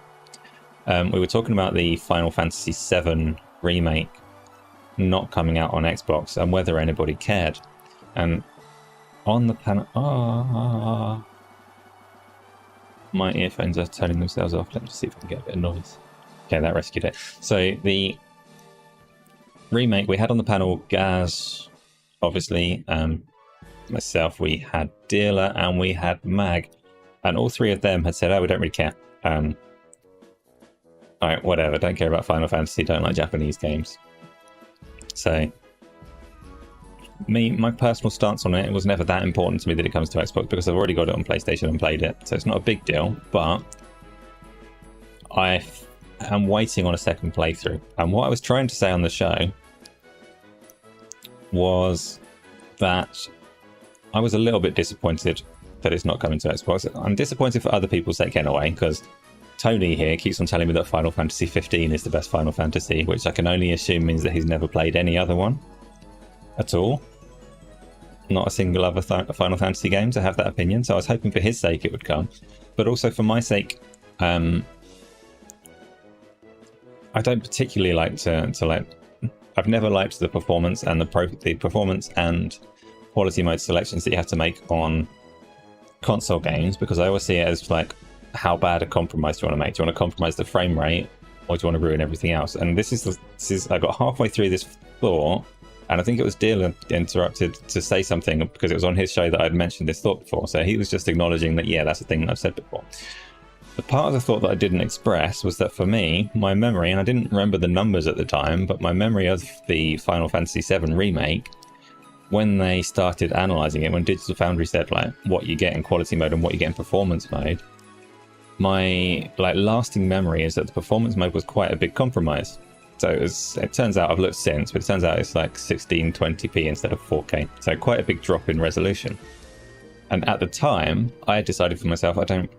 We were talking about the Final Fantasy VII remake not coming out on Xbox and whether anybody cared. And on the panel... my earphones are turning themselves off. Let me see if I can get a bit of noise. Okay, that rescued it. So the remake, we had on the panel Gaz, obviously, myself, we had Dealer, and we had Mag. And all three of them had said, oh, we don't really care. Alright, whatever, don't care about Final Fantasy, don't like Japanese games. So, my personal stance on it was never that important to me that it comes to Xbox, because I've already got it on PlayStation and played it, so it's not a big deal, but I am waiting on a second playthrough. And what I was trying to say on the show was that I was a little bit disappointed that it's not coming to Xbox. I'm disappointed for other people's sake anyway, because Tony here keeps on telling me that Final Fantasy 15 is the best Final Fantasy, which I can only assume means that he's never played any other one at all. Not a single other Final Fantasy game to have that opinion, so I was hoping for his sake it would come. But also for my sake, I don't particularly like to I've never liked the performance and the performance and quality mode selections that you have to make on console games, because I always see it as like, how bad a compromise do you want to make? Do you want to compromise the frame rate, or do you want to ruin everything else? And this is I got halfway through this thought, And I think it was Dylan interrupted to say something because it was on his show that I'd mentioned this thought before. So he was just acknowledging that, yeah, that's a thing that I've said before. The part of the thought that I didn't express was that for me, my memory, and I didn't remember the numbers at the time, but my memory of the Final Fantasy VII remake, when they started analysing it, when Digital Foundry said like what you get in quality mode and what you get in performance mode, my like lasting memory is that the performance mode was quite a big compromise. So it turns out, I've looked since, but it turns out it's like 1620p instead of 4K. So quite a big drop in resolution. And at the time, I had decided for myself, I don't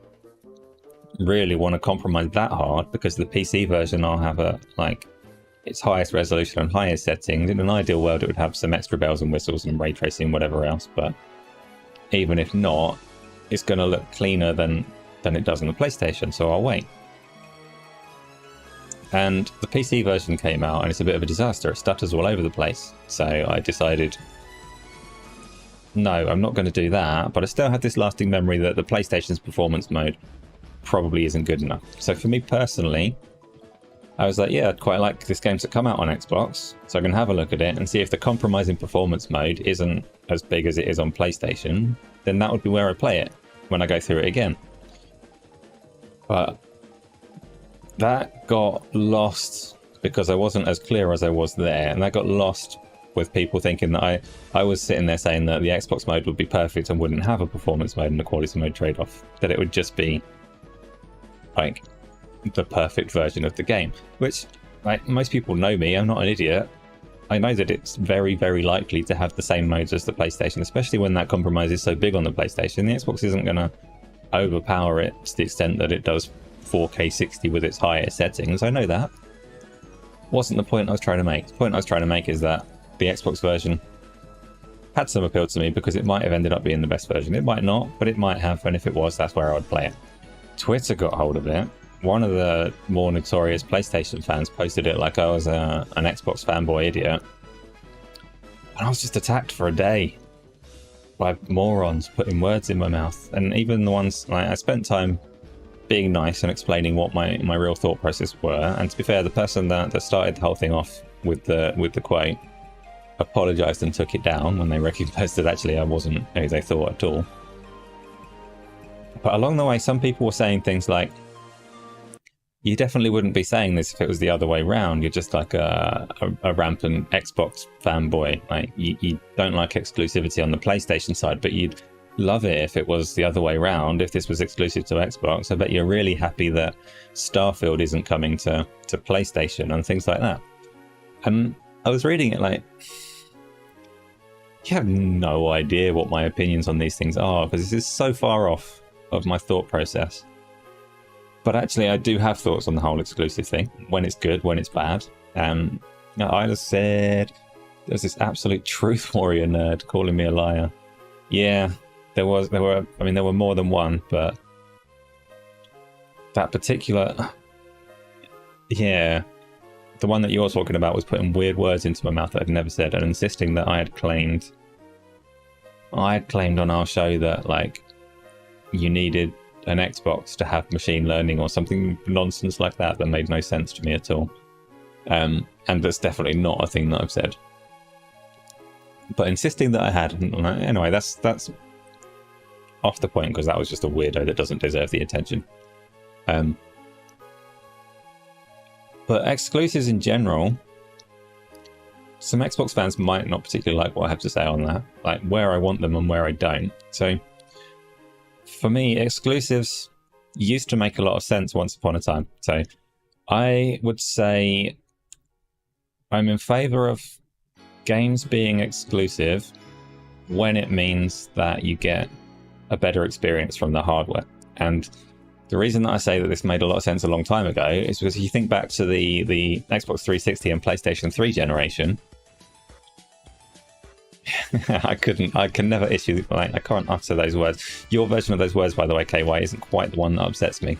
really want to compromise that hard because the PC version I'll have its highest resolution and highest settings. In an ideal world, it would have some extra bells and whistles and ray tracing and whatever else. But even if not, it's going to look cleaner than it does on the PlayStation. So I'll wait. And the PC version came out and it's a bit of a disaster. It stutters all over the place. So I decided, no, I'm not going to do that. But I still had this lasting memory that the PlayStation's performance mode probably isn't good enough. So for me personally, I was like, yeah, I'd quite like this game to come out on Xbox. So I can have a look at it and see if the compromising performance mode isn't as big as it is on PlayStation. Then that would be where I play it when I go through it again. But that got lost because I wasn't as clear as I was there, and that got lost with people thinking that I was sitting there saying that the Xbox mode would be perfect and wouldn't have a performance mode and a quality mode trade-off, that it would just be like the perfect version of the game, which like most people know me, I'm not an idiot. I know that it's very, very likely to have the same modes as the PlayStation, especially when that compromise is so big on the PlayStation. The Xbox isn't going to overpower it to the extent that it does 4K 60 with its highest settings. I know that. Wasn't the point I was trying to make. The point I was trying to make is that the Xbox version had some appeal to me because it might have ended up being the best version. It might not, but it might have, and if it was, that's where I would play it. Twitter got hold of it. One of the more notorious PlayStation fans posted it like I was an Xbox fanboy idiot. And I was just attacked for a day by morons putting words in my mouth. And even the ones, like, I spent time being nice and explaining what my real thought process were. And to be fair, the person that started the whole thing off with the quote apologized and took it down when they recognized that actually I wasn't who they thought at all. But along the way, some people were saying things like, you definitely wouldn't be saying this if it was the other way round. You're just like a rampant Xbox fanboy. Like you don't like exclusivity on the PlayStation side, but you'd love it if it was the other way round. If this was exclusive to Xbox, I bet you're really happy that Starfield isn't coming to PlayStation and things like that. And I was reading it like, you have no idea what my opinions on these things are, because this is so far off of my thought process. But actually, I do have thoughts on the whole exclusive thing, when it's good, when it's bad. Isla said, there's this absolute truth warrior nerd calling me a liar. Yeah, there were more than one, but that particular, yeah, the one that you're talking about was putting weird words into my mouth that I'd never said and insisting that I had claimed on our show that like you needed an Xbox to have machine learning or something nonsense like that made no sense to me at all. And that's definitely not a thing that I've said. But insisting that I had, anyway, that's off the point because that was just a weirdo that doesn't deserve the attention. But exclusives in general, some Xbox fans might not particularly like what I have to say on that, like where I want them and where I don't. So for me, exclusives used to make a lot of sense once upon a time. So I would say I'm in favor of games being exclusive when it means that you get a better experience from the hardware. And the reason that I say that this made a lot of sense a long time ago is because if you think back to the Xbox 360 and PlayStation 3 generation, I can never issue, like, I can't utter those words. Your version of those words, by the way, KY, isn't quite the one that upsets me.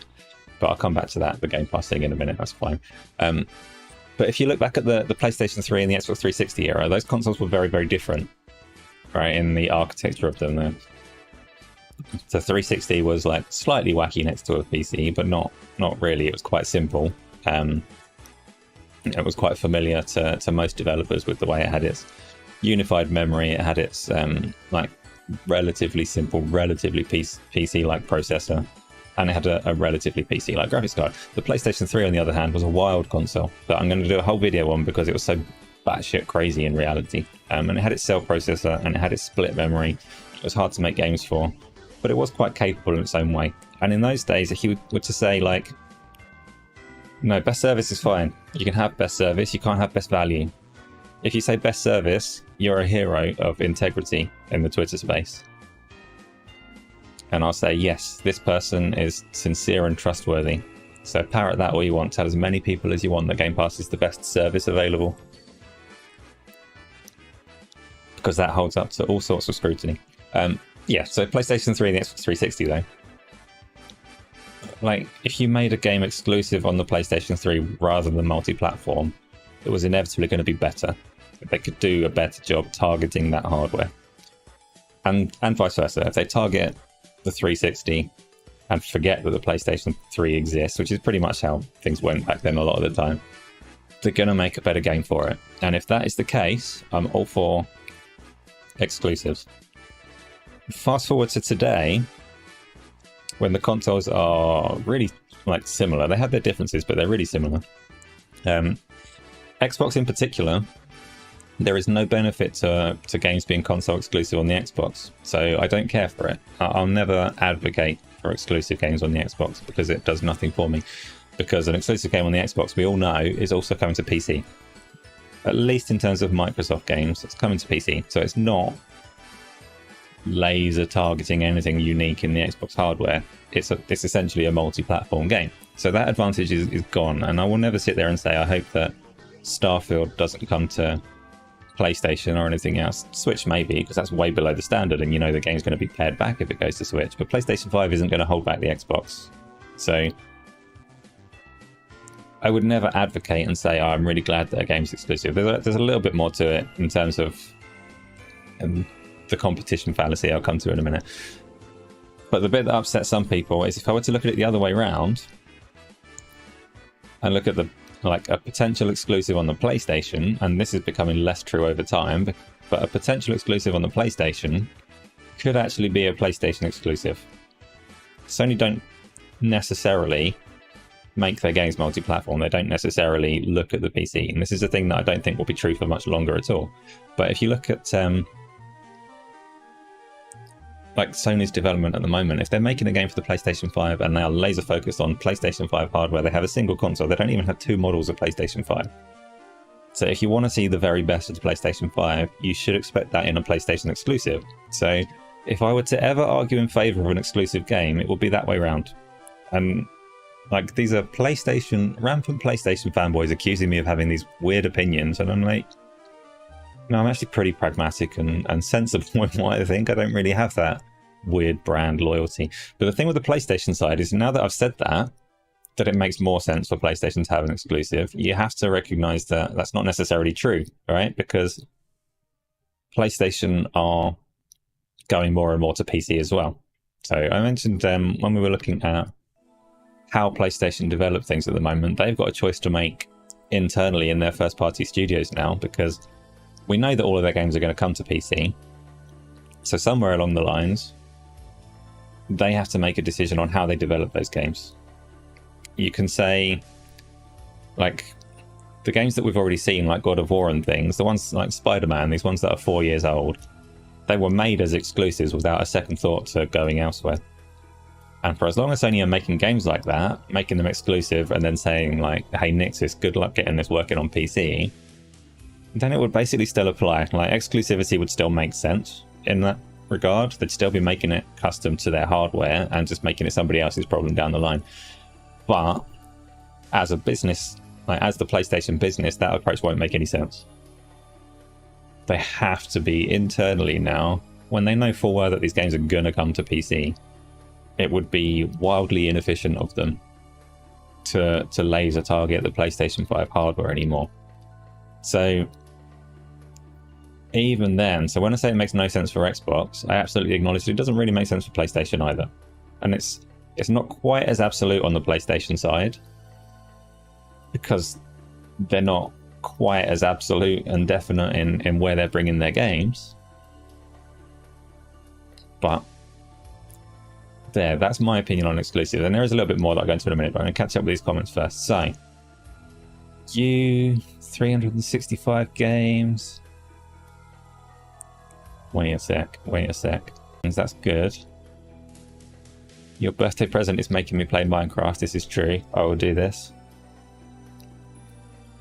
But I'll come back to that, the Game Pass thing, in a minute, that's fine. But if you look back at the PlayStation 3 and the Xbox 360 era, those consoles were very, very different, right, in the architecture of them. The 360 was like slightly wacky next to a PC, but not really. It was quite simple. It was quite familiar to most developers with the way it had its unified memory. It had its like relatively simple, relatively PC-like processor, and it had a relatively PC-like graphics card. The PlayStation 3, on the other hand, was a wild console that I'm going to do a whole video on because it was so batshit crazy in reality. And it had its cell processor and it had its split memory. It was hard to make games for, but it was quite capable in its own way. And in those days, if you were to say, like, no, best service is fine. You can have best service, you can't have best value. If you say best service, you're a hero of integrity in the Twitter space. And I'll say, yes, this person is sincere and trustworthy. So parrot that all you want. Tell as many people as you want that Game Pass is the best service available. Because that holds up to all sorts of scrutiny. Yeah, so PlayStation 3 and the Xbox 360 though. Like, if you made a game exclusive on the PlayStation 3 rather than multi-platform, it was inevitably going to be better. They could do a better job targeting that hardware. And vice versa. If they target the 360 and forget that the PlayStation 3 exists, which is pretty much how things went back then a lot of the time, they're going to make a better game for it. And if that is the case, I'm all for exclusives. Fast forward to today, when the consoles are really like similar. They have their differences, but they're really similar. Xbox in particular, there is no benefit to games being console exclusive on the Xbox, so I don't care for it. I'll never advocate for exclusive games on the Xbox because it does nothing for me. Because an exclusive game on the Xbox, we all know, is also coming to PC. At least in terms of Microsoft games, it's coming to PC, so it's not laser targeting anything unique in the Xbox hardware. It's essentially a multi-platform game, so that advantage is gone. And I will never sit there and say I hope that Starfield doesn't come to PlayStation or anything else. Switch maybe, because that's way below the standard, and you know the game's going to be pared back if it goes to Switch. But PlayStation 5 isn't going to hold back the Xbox, so I would never advocate and say, oh, I'm really glad that a game's exclusive. There's a little bit more to it in terms of the competition fallacy I'll come to in a minute. But the bit that upsets some people is if I were to look at it the other way around and look at a potential exclusive on the PlayStation, and this is becoming less true over time, but a potential exclusive on the PlayStation could actually be a PlayStation exclusive. Sony don't necessarily make their games multi-platform. They don't necessarily look at the PC, and this is a thing that I don't think will be true for much longer at all. But if you look at like Sony's development at the moment, if they're making a game for the PlayStation 5 and they are laser focused on PlayStation 5 hardware, they have a single console, they don't even have two models of PlayStation 5. So if you want to see the very best of the PlayStation 5, you should expect that in a PlayStation exclusive. So if I were to ever argue in favor of an exclusive game, it would be that way around. And like, these are rampant PlayStation fanboys accusing me of having these weird opinions, and I'm like, no, I'm actually pretty pragmatic and sensible in what I think. I don't really have that weird brand loyalty. But the thing with the PlayStation side is, now that I've said that it makes more sense for PlayStation to have an exclusive, you have to recognize that that's not necessarily true, right? Because PlayStation are going more and more to PC as well. So I mentioned when we were looking at how PlayStation develop things at the moment, they've got a choice to make internally in their first-party studios now, because we know that all of their games are going to come to PC. So somewhere along the lines, they have to make a decision on how they develop those games. You can say, like, the games that we've already seen, like God of War and things, the ones like Spider-Man, these ones that are 4 years old, they were made as exclusives without a second thought to going elsewhere. And for as long as Sony are making games like that, making them exclusive and then saying like, hey Nixis, good luck getting this working on PC, then it would basically still apply. Like, exclusivity would still make sense in that regard. They'd still be making it custom to their hardware and just making it somebody else's problem down the line. But as a business, like as the PlayStation business, that approach won't make any sense. They have to be internally now, when they know full well that these games are going to come to PC, it would be wildly inefficient of them to laser target the PlayStation 5 hardware anymore. So even then, so when I say it makes no sense for Xbox, I absolutely acknowledge it doesn't really make sense for PlayStation either. And it's not quite as absolute on the PlayStation side, because they're not quite as absolute and definite in where they're bringing their games. But that's my opinion on exclusives. And there is a little bit more that I'll go into in a minute, but I'm going to catch up with these comments first. So, 365 games. Wait a sec. That's good. Your birthday present is making me play Minecraft. This is true. I will do this.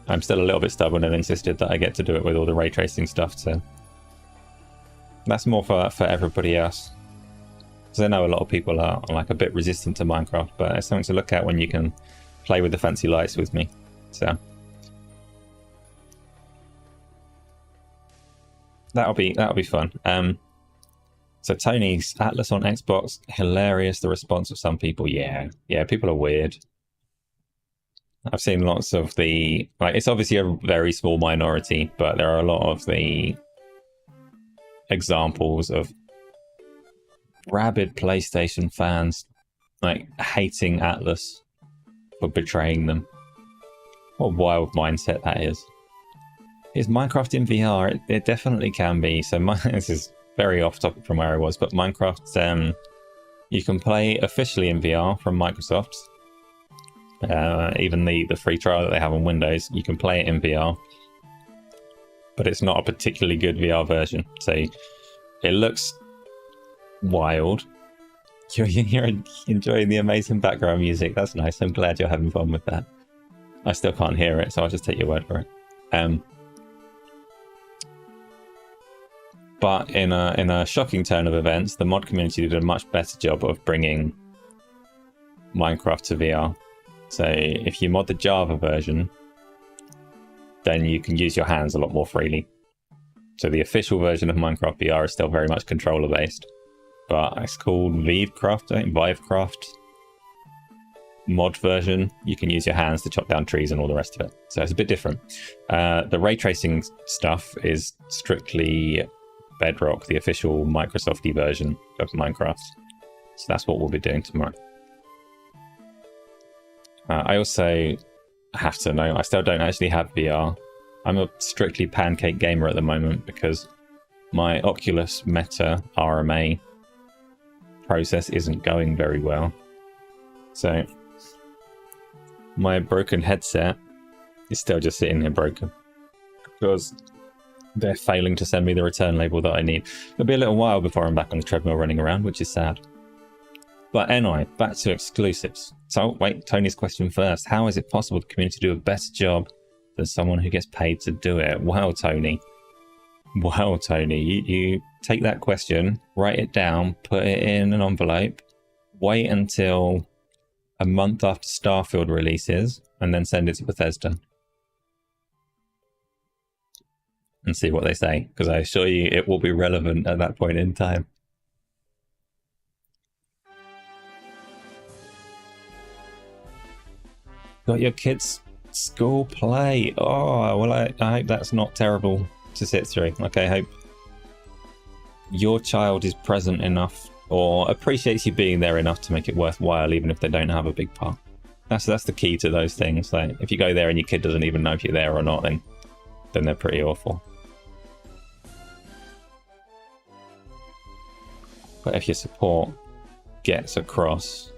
I'm still a little bit stubborn and insisted that I get to do it with all the ray tracing stuff, so that's more for everybody else. Because I know a lot of people are like a bit resistant to Minecraft, but it's something to look at when you can play with the fancy lights with me. So that'll be fun. So Tony's Atlas on Xbox, hilarious. The response of some people, yeah, people are weird. I've seen lots of it's obviously a very small minority, but there are a lot of the examples of rabid PlayStation fans like hating Atlas for betraying them. What a wild mindset that is. Is Minecraft in VR? It definitely can be. So this is very off topic from where I was, but Minecraft, you can play officially in VR from Microsoft. Even the free trial that they have on Windows, you can play it in VR, but it's not a particularly good VR version. So it looks wild. You're enjoying the amazing background music. That's nice. I'm glad you're having fun with that. I still can't hear it, so I'll just take your word for it. But in a shocking turn of events, the mod community did a much better job of bringing Minecraft to VR. So if you mod the Java version, then you can use your hands a lot more freely. So the official version of Minecraft VR is still very much controller based, but it's called Vivecraft, I think, Vivecraft mod version. You can use your hands to chop down trees and all the rest of it. So it's a bit different. The ray tracing stuff is strictly Bedrock, the official Microsoft-y version of Minecraft. So that's what we'll be doing tomorrow. I also have to know, I still don't actually have VR. I'm a strictly pancake gamer at the moment because my Oculus Meta RMA process isn't going very well. So my broken headset is still just sitting here broken because they're failing to send me the return label that I need. It'll be a little while before I'm back on the treadmill running around, which is sad. But anyway, back to exclusives. So, wait, Tony's question first. How is it possible the community do a better job than someone who gets paid to do it? Wow, Tony. Wow, Tony. You take that question, write it down, put it in an envelope, wait until a month after Starfield releases, and then send it to Bethesda. And see what they say, because I assure you it will be relevant at that point in time. Got your kids' school play. Oh, well, I hope that's not terrible to sit through. Okay, I hope your child is present enough or appreciates you being there enough to make it worthwhile, even if they don't have a big part. That's the key to those things. Like, if you go there and your kid doesn't even know if you're there or not, then they're pretty awful. But if your support gets across,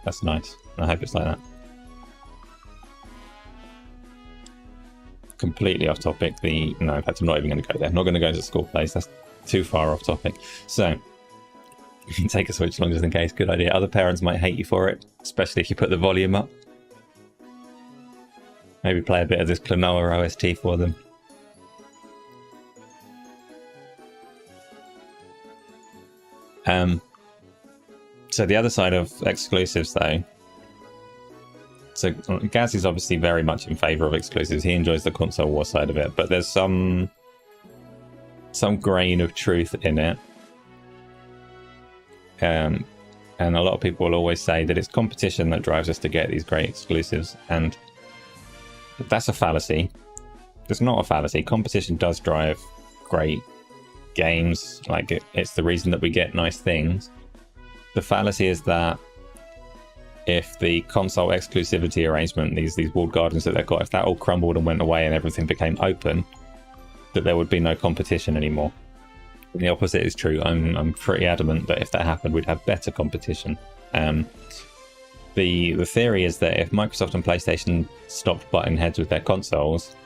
that's nice. I hope it's like that. Completely off topic. No, in fact, I'm not even going to go there. I'm not going to go to school place. That's too far off topic. So, you can take a Switch along just in case. Good idea. Other parents might hate you for it, especially if you put the volume up. Maybe play a bit of this Klonoa OST for them. So the other side of exclusives, though. So Gaz is obviously very much in favour of exclusives. He enjoys the console war side of it, but there's some grain of truth in it. And a lot of people will always say that it's competition that drives us to get these great exclusives, and that's a fallacy. It's not a fallacy. Competition does drive great games. Like it's the reason that we get nice things. The fallacy is that if the console exclusivity arrangement, these walled gardens that they've got, if that all crumbled and went away and everything became open, that there would be no competition anymore. And the opposite is true. I'm pretty adamant that if that happened, we'd have better competition. The theory is that if Microsoft and PlayStation stopped butting heads with their consoles,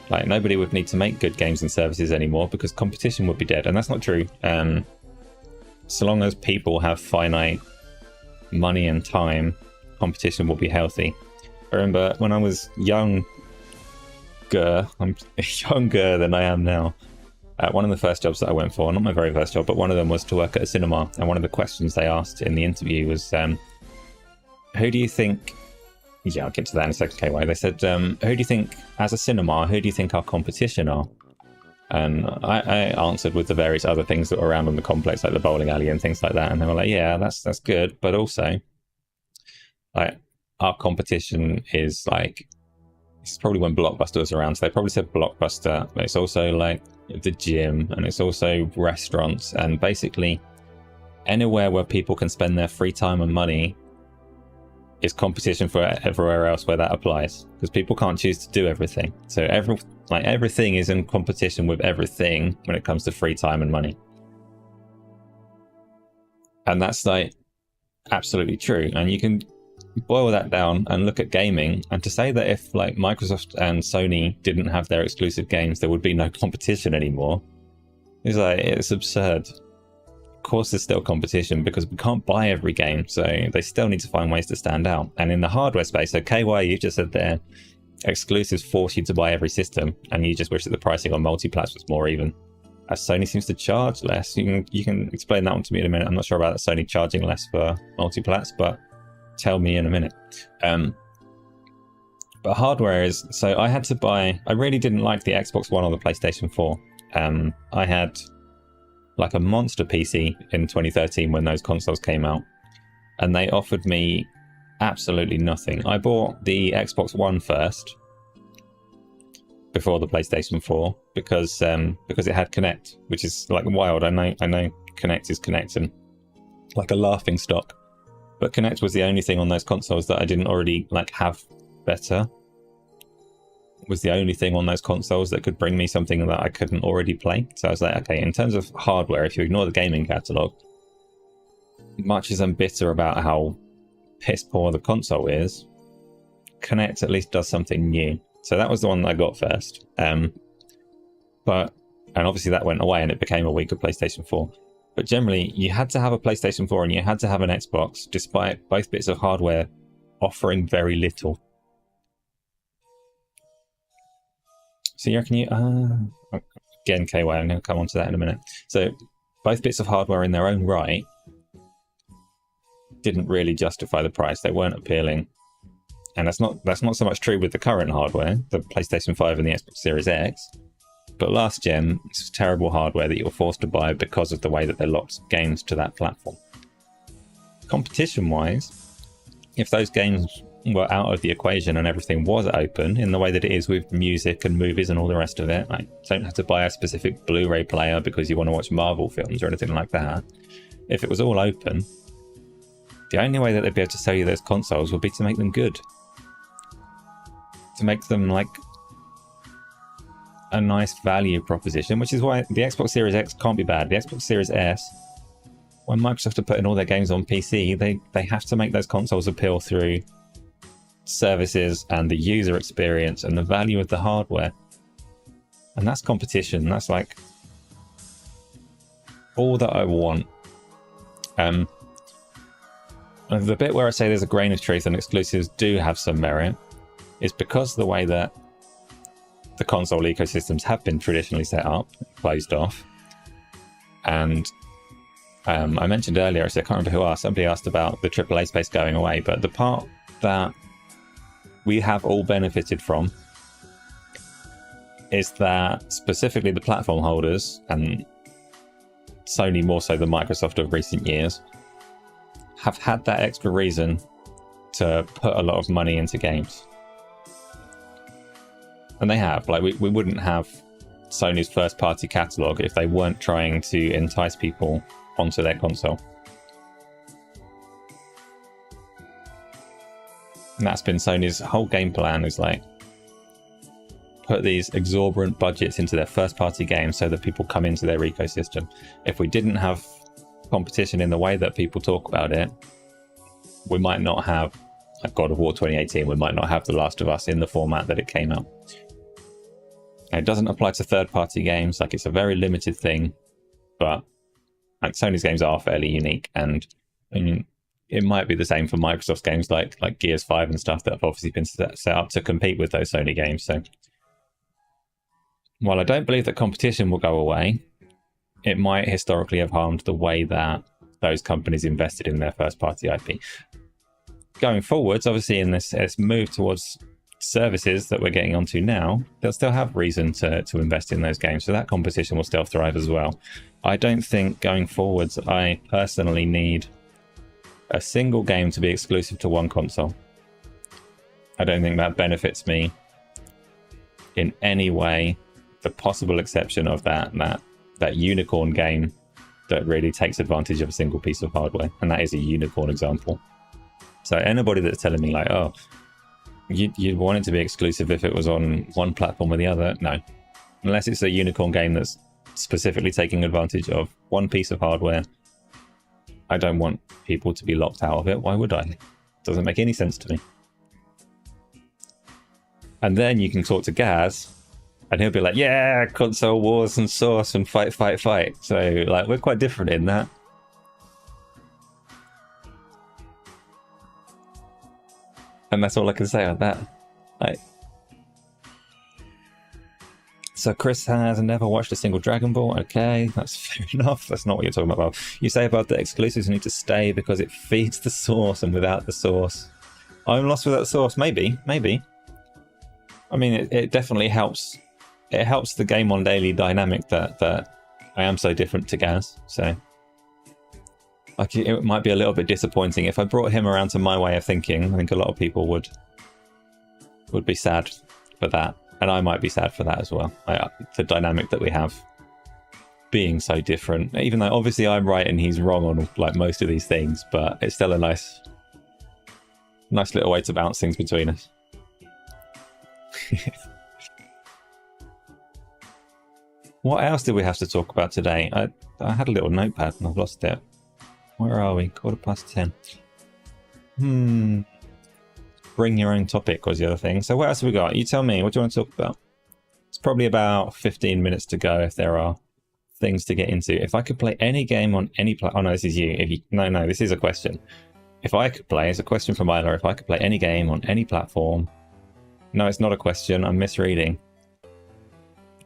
like, nobody would need to make good games and services anymore because competition would be dead. And that's not true. So long as people have finite money and time, competition will be healthy. I remember when I was younger, I'm younger than I am now. One of the first jobs that I went for, not my very first job, but one of them was to work at a cinema. And one of the questions they asked in the interview was, who do you think... Yeah, I'll get to that in a second, KY. They said, who do you think, as a cinema, who do you think our competition are? And I answered with the various other things that were around on the complex, like the bowling alley and things like that. And they were like, yeah, that's good. But also, like, our competition is like... This is probably when Blockbuster was around, so they probably said Blockbuster, but it's also like the gym, and it's also restaurants, and basically anywhere where people can spend their free time and money is competition for everywhere else where that applies, because people can't choose to do everything. So everything is in competition with everything when it comes to free time and money. And that's like absolutely true. And you can boil that down and look at gaming, and to say that if like Microsoft and Sony didn't have their exclusive games, there would be no competition anymore, is like, it's absurd. Of course there's still competition because we can't buy every game, so they still need to find ways to stand out. And in the hardware space, so KY, you just said there, exclusives force you to buy every system, and you just wish that the pricing on multiplats was more even. As Sony seems to charge less. You can explain that one to me in a minute. I'm not sure about Sony charging less for multiplats, but tell me in a minute. But hardware is, so I had to buy, I really didn't like the Xbox One or the PlayStation 4. I had like a monster PC in 2013 when those consoles came out, and they offered me absolutely nothing. I bought the Xbox One first before the PlayStation 4 because it had Kinect, which is like wild. I know Kinect is Kinect and like a laughing stock. But Kinect was the only thing on those consoles that I didn't already like have better. It was the only thing on those consoles that could bring me something that I couldn't already play. So I was like, okay, in terms of hardware, if you ignore the gaming catalog, much as I'm bitter about how piss poor the console is, Kinect at least does something new. So that was the one that I got first. And obviously that went away and it became a weaker PlayStation 4. But generally, you had to have a PlayStation 4 and you had to have an Xbox, despite both bits of hardware offering very little. So you reckon again, KY, I'm going to come on to that in a minute. So both bits of hardware in their own right didn't really justify the price. They weren't appealing. And that's not so much true with the current hardware, the PlayStation 5 and the Xbox Series X. But last gen, this was terrible hardware that you were forced to buy because of the way that they locked games to that platform. Competition-wise, if those games were out of the equation and everything was open in the way that it is with music and movies and all the rest of it, like, don't have to buy a specific Blu-ray player because you want to watch Marvel films or anything like that. If it was all open, the only way that they'd be able to sell you those consoles would be to make them good. To make them like a nice value proposition, which is why the Xbox Series X can't be bad. The Xbox Series S, when Microsoft are putting all their games on PC, they have to make those consoles appeal through services and the user experience and the value of the hardware. And that's competition. That's like all that I want. And the bit where I say there's a grain of truth and exclusives do have some merit is because of the way that the console ecosystems have been traditionally set up, closed off. And I mentioned earlier, so I can't remember who asked, somebody asked about the AAA space going away, but the part that we have all benefited from is that specifically the platform holders, and Sony more so than Microsoft of recent years, have had that extra reason to put a lot of money into games. And they have. Like, we wouldn't have Sony's first party catalog if they weren't trying to entice people onto their console. And that's been Sony's whole game plan, is like put these exorbitant budgets into their first party games so that people come into their ecosystem. If we didn't have competition in the way that people talk about it, we might not have like God of War 2018, we might not have The Last of Us in the format that it came out. And it doesn't apply to third party games, like it's a very limited thing, but like Sony's games are fairly unique, and I mean, it might be the same for Microsoft's games like Gears 5 and stuff that have obviously been set up to compete with those Sony games. So while I don't believe that competition will go away, it might historically have harmed the way that those companies invested in their first party IP. Going forwards, obviously in this move towards services that we're getting onto now, they'll still have reason to invest in those games, so that competition will still thrive as well. I don't think going forwards I personally need a single game to be exclusive to one console. I don't think that benefits me in any way, the possible exception of that unicorn game that really takes advantage of a single piece of hardware, and that is a unicorn example. So anybody that's telling me like, oh, you'd want it to be exclusive if it was on one platform or the other, no. Unless it's a unicorn game that's specifically taking advantage of one piece of hardware, I don't want people to be locked out of it. Why would I? It doesn't make any sense to me. And then you can talk to Gaz, and he'll be like, yeah, console wars and source and fight. So like, we're quite different in that. And that's all I can say on that. Like, so Chris has never watched a single Dragon Ball. Okay, that's fair enough. That's not what you're talking about. You say about the exclusives need to stay because it feeds the source, and without the source, I'm lost without the source. Maybe. I mean, it definitely helps. It helps the GameOnDaily dynamic that I am so different to Gaz. So like, it might be a little bit disappointing if I brought him around to my way of thinking. I think a lot of people would be sad for that, and I might be sad for that as well. The dynamic that we have being so different, even though obviously I'm right and he's wrong on like most of these things, but it's still a nice little way to bounce things between us. What else did we have to talk about today? I had a little notepad and I've lost it. Where are we? 10:15. Bring your own topic was the other thing. So what else have we got? You tell me. What do you want to talk about? It's probably about 15 minutes to go if there are things to get into. If I could play any game on any platform... Oh, no, this is you. No, this is a question. If I could play... It's a question from Isla. If I could play any game on any platform... No, it's not a question. I'm misreading.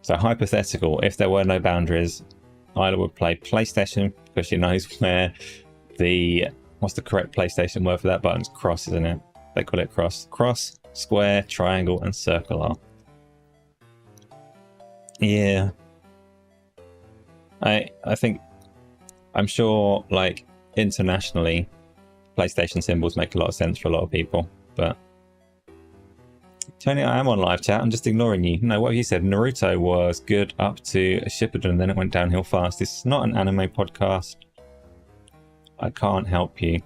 So hypothetical. If there were no boundaries, Isla would play PlayStation because she knows where the... What's the correct PlayStation word for that button? It's cross, isn't it? They call it cross. Cross, square, triangle, and circular. Yeah. I think... I'm sure, like, internationally, PlayStation symbols make a lot of sense for a lot of people, but... Tony, I am on live chat. I'm just ignoring you. No, what have you said? Naruto was good up to Shippuden, and then it went downhill fast. This is not an anime podcast. I can't help you.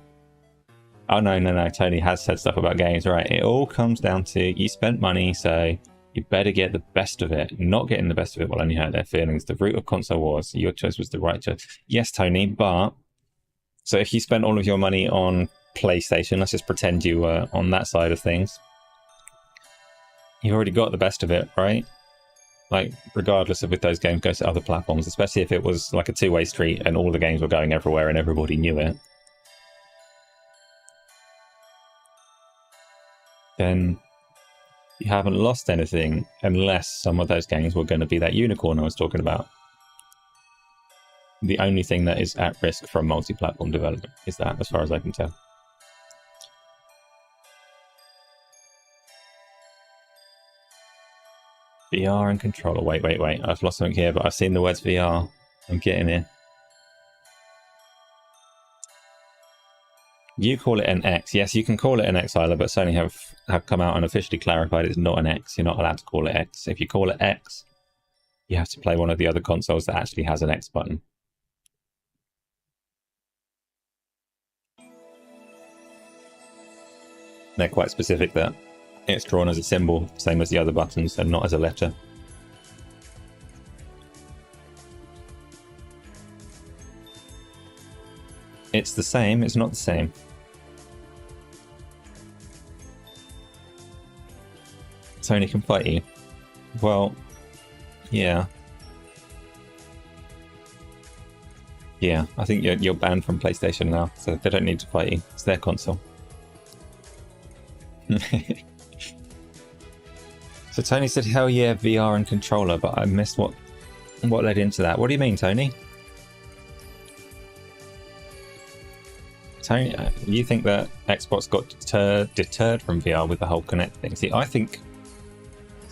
Oh, no. Tony has said stuff about games. Right. It all comes down to you spent money, so you better get the best of it. Not getting the best of it will only hurt their feelings. The root of console wars. Your choice was the right choice. Yes, Tony, but... So if you spent all of your money on PlayStation, let's just pretend you were on that side of things. You've already got the best of it, right? Like, regardless of if those games go to other platforms, especially if it was like a two-way street and all the games were going everywhere and everybody knew it, then you haven't lost anything unless some of those games were going to be that unicorn I was talking about. The only thing that is at risk from multi-platform development is that, as far as I can tell. VR and controller. Wait. I've lost something here, but I've seen the words VR. I'm getting it. You call it an X. Yes, you can call it an X, Isla, but Sony have come out and officially clarified it's not an X. You're not allowed to call it X. If you call it X, you have to play one of the other consoles that actually has an X button. They're quite specific that it's drawn as a symbol, same as the other buttons, and not as a letter. It's the same, it's not the same. Sony can fight you. Well, yeah. Yeah, I think you're banned from PlayStation now, so they don't need to fight you. It's their console. So Tony said, hell yeah, VR and controller, but I missed what led into that. What do you mean, Tony? Tony, you think that Xbox got deterred from VR with the whole Kinect thing? See,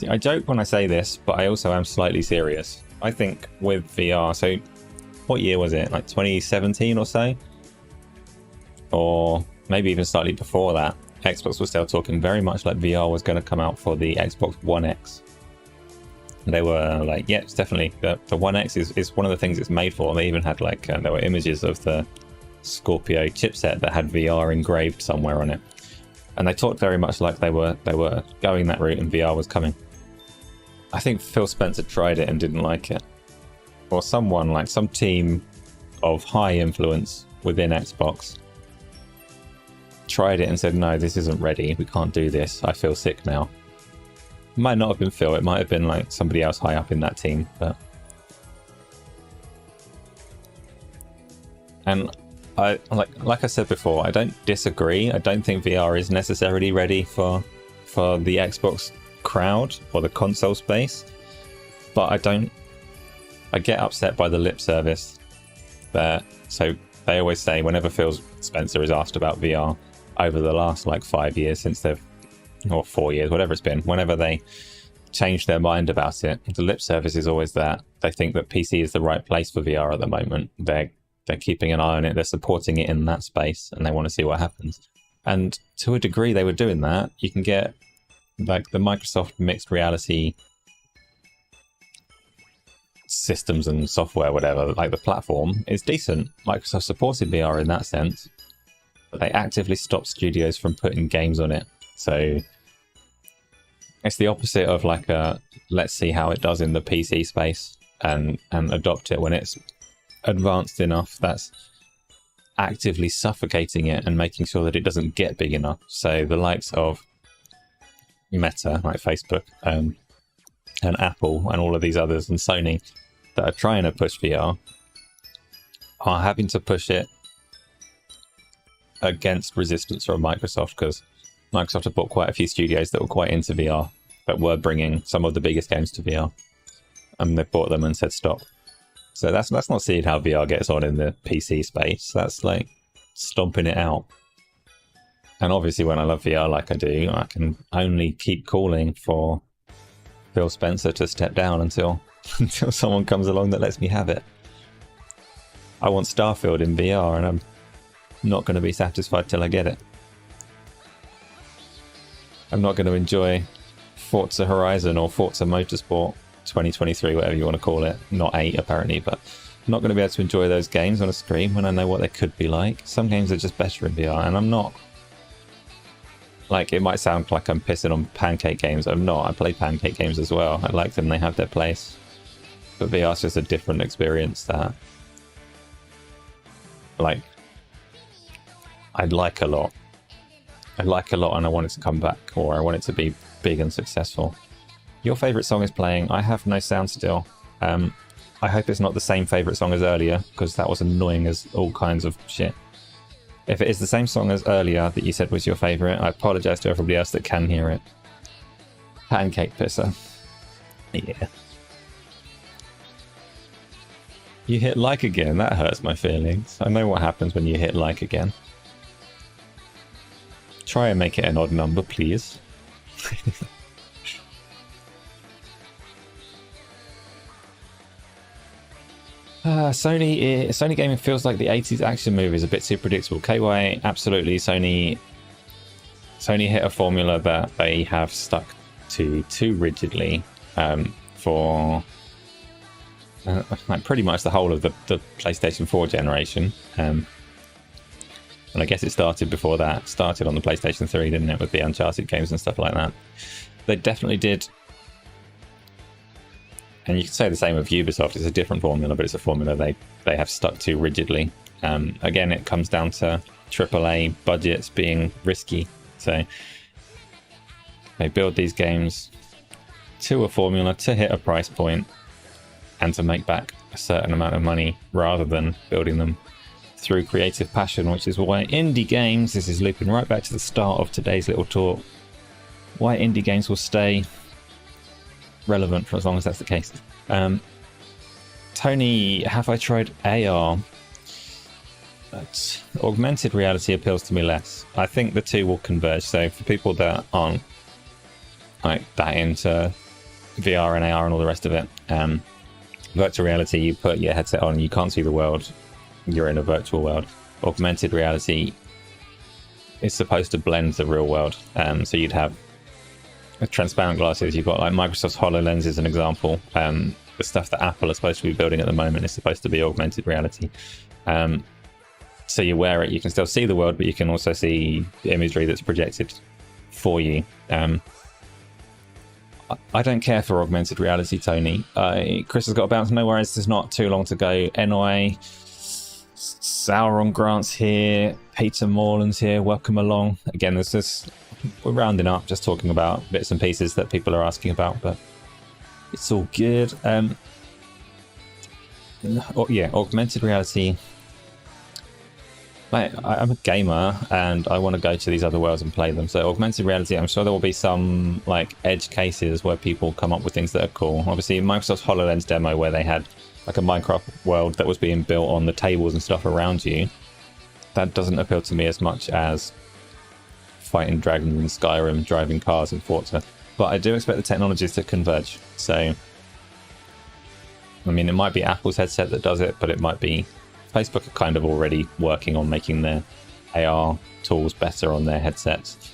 I joke when I say this, but I also am slightly serious. I think with VR, so what year was it? Like 2017 or so? Or maybe even slightly before that. Xbox was still talking very much like VR was going to come out for the Xbox One X. They were like, yeah, it's definitely, the One X is one of the things it's made for. They even had like, there were images of the Scorpio chipset that had VR engraved somewhere on it. And they talked very much like they were going that route and VR was coming. I think Phil Spencer tried it and didn't like it. Or someone, like some team of high influence within Xbox tried it and said, no, this isn't ready, we can't do this, I feel sick now. It might not have been Phil, it might have been like somebody else high up in that team, but... And like I said before, I don't disagree. I don't think VR is necessarily ready for the Xbox crowd or the console space, but I get upset by the lip service there. So they always say, whenever Phil Spencer is asked about VR over the last like 5 years since or 4 years, whatever it's been, whenever they change their mind about it, the lip service is always that they think that PC is the right place for VR at the moment. They're keeping an eye on it, they're supporting it in that space, and they want to see what happens. And to a degree they were doing that. You can get like the Microsoft mixed reality systems and software, whatever, like the platform is decent. Microsoft supported VR in that sense, but they actively stopped studios from putting games on it. So it's the opposite of like a let's see how it does in the PC space and adopt it when it's advanced enough. That's actively suffocating it and making sure that it doesn't get big enough. So the likes of Meta, like Facebook, and Apple and all of these others, and Sony that are trying to push VR are having to push it against resistance from Microsoft, because Microsoft have bought quite a few studios that were quite into VR, that were bringing some of the biggest games to VR, and they bought them and said stop. So that's not seeing how VR gets on in the PC space. That's like stomping it out. And obviously when I love VR like I do, I can only keep calling for Phil Spencer to step down until someone comes along that lets me have it. I want Starfield in VR and I'm not going to be satisfied till I get it. I'm not going to enjoy Forza Horizon or Forza Motorsport 2023, whatever you want to call it. Not 8 apparently, but I'm not going to be able to enjoy those games on a screen when I know what they could be like. Some games are just better in VR, and I'm not. Like, it might sound like I'm pissing on pancake games. I'm not. I play pancake games as well. I like them, they have their place. But VR is just a different experience that, like, I'd like a lot. I like a lot and I want it to come back, or I want it to be big and successful. Your favourite song is playing. I have no sound still. I hope it's not the same favourite song as earlier, because that was annoying as all kinds of shit. If it is the same song as earlier that you said was your favourite, I apologise to everybody else that can hear it. Pancake pisser. Yeah. You hit like again, that hurts my feelings. I know what happens when you hit like again. Try and make it an odd number, please. Sony gaming feels like the 80s action movies, a bit too predictable. KY, absolutely. Sony hit a formula that they have stuck to too rigidly for like pretty much the whole of the PlayStation 4 generation. And I guess it started before that. It started on the PlayStation 3, didn't it, with the Uncharted games and stuff like that. They definitely did. And you can say the same of Ubisoft. It's a different formula, but it's a formula they have stuck to rigidly. Again, it comes down to AAA budgets being risky. So they build these games to a formula to hit a price point and to make back a certain amount of money rather than building them through creative passion, which is why indie games, this is looping right back to the start of today's little talk, why indie games will stay relevant for as long as that's the case. Tony, have I tried AR? But augmented reality appeals to me less. I think the two will converge. So for people that aren't like that into VR and AR and all the rest of it, virtual reality, you put your headset on, you can't see the world, you're in a virtual world. Augmented reality is supposed to blend the real world. So you'd have transparent glasses. You've got like Microsoft's HoloLens is an example. The stuff that Apple is supposed to be building at the moment is supposed to be augmented reality. So you wear it, you can still see the world, but you can also see the imagery that's projected for you. I don't care for augmented reality, Tony. Chris has got a bounce. No worries, there's not too long to go. NI, Sauron Grant's here, Peter Morland's here, welcome along. Again, there's this, we're rounding up, just talking about bits and pieces that people are asking about, but it's all good. Yeah, augmented reality. Mate, I'm a gamer and I want to go to these other worlds and play them. So augmented reality, I'm sure there will be some like edge cases where people come up with things that are cool. Obviously, Microsoft's HoloLens demo where they had like a Minecraft world that was being built on the tables and stuff around you. That doesn't appeal to me as much as fighting dragons in Skyrim, driving cars in Forza. But I do expect the technologies to converge. So, I mean, it might be Apple's headset that does it, but it might be Facebook are kind of already working on making their AR tools better on their headsets.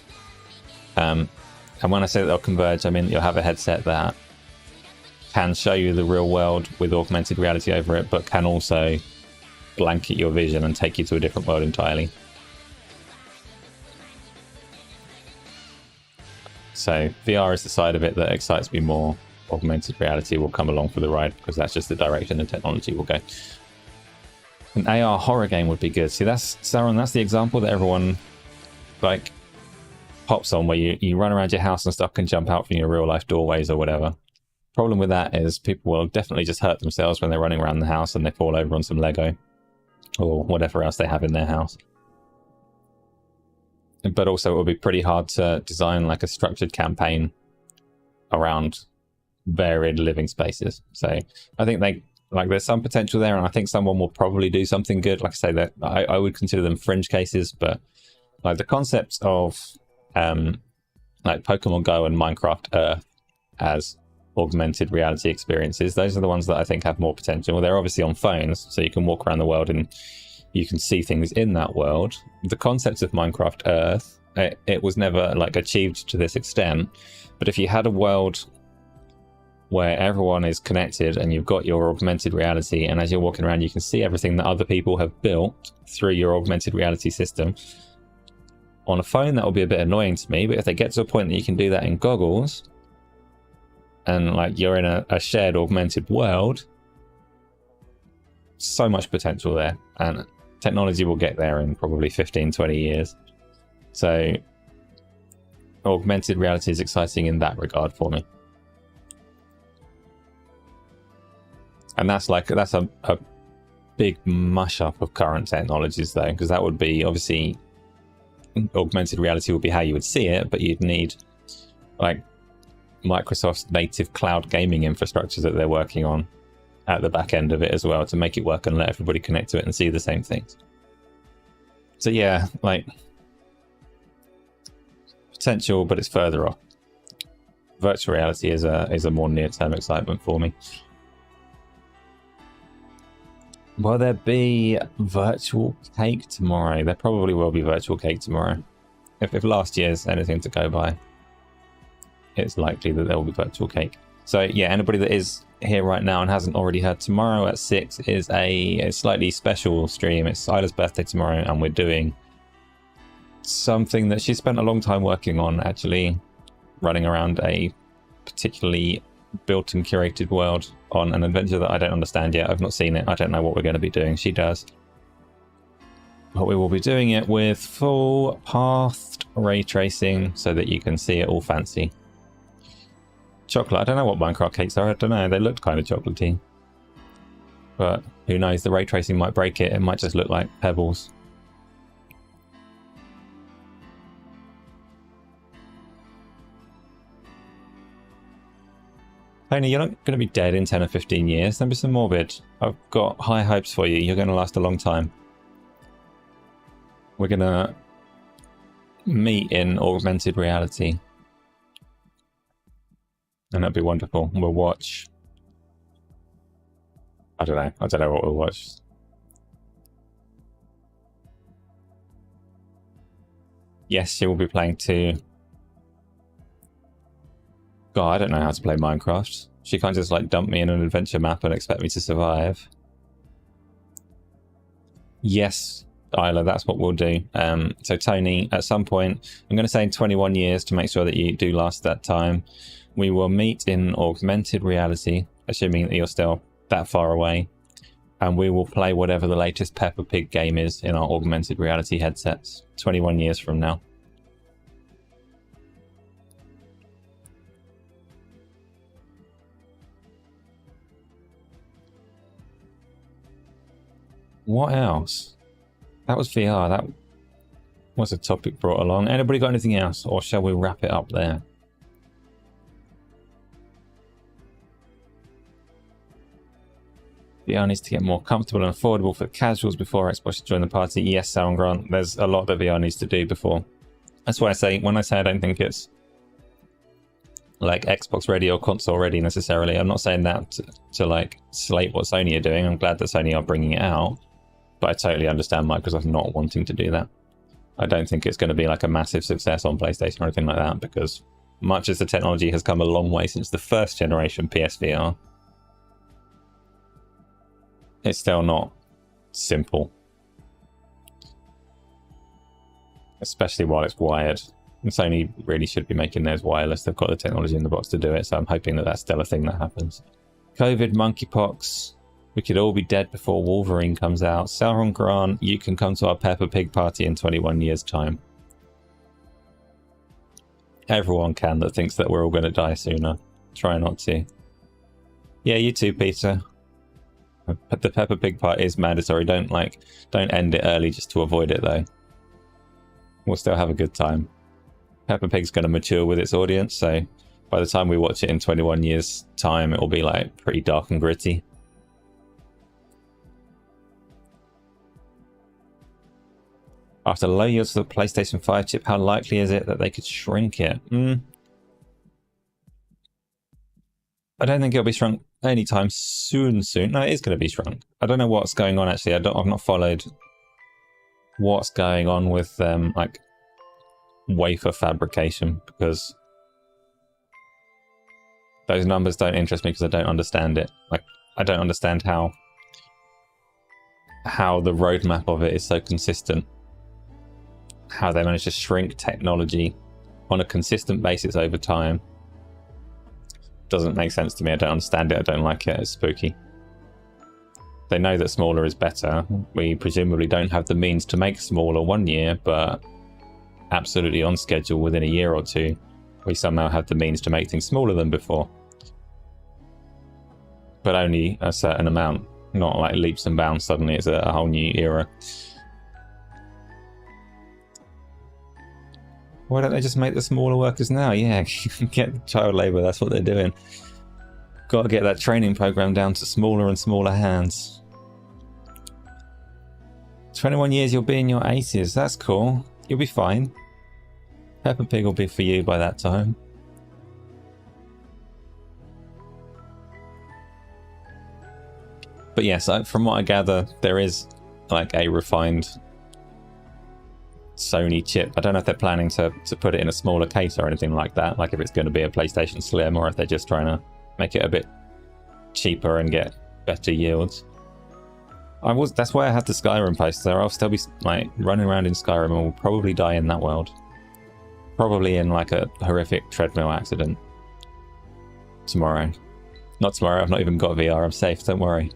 And when I say that they'll converge, I mean you'll have a headset that can show you the real world with augmented reality over it, but can also blanket your vision and take you to a different world entirely. So VR is the side of it that excites me more. Augmented reality will come along for the ride because that's just the direction the technology will go. An AR horror game would be good. See, that's Sauron, that's the example that everyone like pops on, where you run around your house and stuff can jump out from your real life doorways or whatever. Problem with that is people will definitely just hurt themselves when they're running around the house and they fall over on some Lego or whatever else they have in their house. But also it will be pretty hard to design like a structured campaign around varied living spaces. So I think there's some potential there, and I think someone will probably do something good. Like I say, that I would consider them fringe cases, but like the concepts of like Pokemon Go and Minecraft Earth as augmented reality experiences, those are the ones that I think have more potential. They're obviously on phones, so you can walk around the world and you can see things in that world. The concept of Minecraft Earth, it was never like achieved to this extent, but if you had a world where everyone is connected and you've got your augmented reality, and as you're walking around you can see everything that other people have built through your augmented reality system. On a phone that will be a bit annoying to me, but if they get to a point that you can do that in goggles and like you're in a shared augmented world, so much potential there, and technology will get there in probably 15-20 years. So augmented reality is exciting in that regard for me. And that's a big mush up of current technologies though, because that would be obviously augmented reality would be how you would see it, but you'd need like Microsoft's native cloud gaming infrastructure that they're working on at the back end of it as well to make it work and let everybody connect to it and see the same things. So yeah, like potential, but it's further off. Virtual reality is a more near-term excitement for me. Will there be virtual cake tomorrow? There probably will be virtual cake tomorrow. If last year's anything to go by, it's likely that there will be virtual cake. So yeah, anybody that is here right now and hasn't already heard, tomorrow at 6 is a slightly special stream. It's Isla's birthday tomorrow, and we're doing something that she spent a long time working on, actually running around a particularly built and curated world on an adventure that I don't understand yet. I've not seen it. I don't know what we're going to be doing. She does. But we will be doing it with full pathed ray tracing so that you can see it all fancy. Chocolate. I don't know what Minecraft cakes are. I don't know. They looked kind of chocolatey. But who knows? The ray tracing might break it. It might just look like pebbles. Tony, you're not going to be dead in 10 or 15 years. Don't be so morbid. I've got high hopes for you. You're going to last a long time. We're going to meet in augmented reality. And that'd be wonderful. We'll watch... I don't know. I don't know what we'll watch. Yes, she will be playing too. God, I don't know how to play Minecraft. She can't just like dump me in an adventure map and expect me to survive. Yes, Isla, that's what we'll do. So Tony, at some point, I'm going to say in 21 years to make sure that you do last that time, we will meet in augmented reality, assuming that you're still that far away, and we will play whatever the latest Peppa Pig game is in our augmented reality headsets 21 years from now. What else? That was VR. That was a topic brought along. Anybody got anything else, or shall we wrap it up there? VR needs to get more comfortable and affordable for casuals before Xbox should join the party. Yes, Sound Grant. There's a lot that VR needs to do before. That's why I say, when I say I don't think it's like Xbox ready or console ready necessarily, I'm not saying that to like slate what Sony are doing. I'm glad that Sony are bringing it out. But I totally understand Microsoft not wanting to do that. I don't think it's going to be like a massive success on PlayStation or anything like that, because much as the technology has come a long way since the first generation PSVR, it's still not simple. Especially while it's wired. And Sony really should be making theirs wireless. They've got the technology in the box to do it, so I'm hoping that that's still a thing that happens. COVID, monkeypox. We could all be dead before Wolverine comes out. Sauron Grant, you can come to our Peppa Pig party in 21 years' time. Everyone can that thinks that we're all going to die sooner. Try not to. Yeah, you too, Peter. The Peppa Pig part is mandatory. Don't end it early just to avoid it, though. We'll still have a good time. Peppa Pig's going to mature with its audience, so by the time we watch it in 21 years' time, it will be like pretty dark and gritty. After low yields of the PlayStation 5 chip, how likely is it that they could shrink it? I don't think it'll be shrunk anytime soon. No, it is going to be shrunk. I don't know what's going on, actually. I've not followed what's going on with like wafer fabrication, because those numbers don't interest me because I don't understand it. Like, I don't understand how the roadmap of it is so consistent. How they manage to shrink technology on a consistent basis over time doesn't make sense to me. I don't understand it. I don't like it. It's spooky. They know that smaller is better. We presumably don't have the means to make smaller 1 year, but absolutely on schedule within a year or two, we somehow have the means to make things smaller than before. But only a certain amount, not like leaps and bounds. Suddenly it's a whole new era. Why don't they just make the smaller workers now? Yeah, get child labour, that's what they're doing. Got to get that training program down to smaller and smaller hands. 21 years, you'll be in your 80s. That's cool. You'll be fine. Peppa Pig will be for you by that time. But yes, from what I gather, there is like a refined Sony chip. I don't know if they're planning to put it in a smaller case or anything like that, like if it's going to be a PlayStation Slim, or if they're just trying to make it a bit cheaper and get better yields. That's why I had the Skyrim post there. I'll still be like running around in Skyrim and will probably die in that world. Probably in like a horrific treadmill accident. Tomorrow. Not tomorrow, I've not even got VR, I'm safe, don't worry.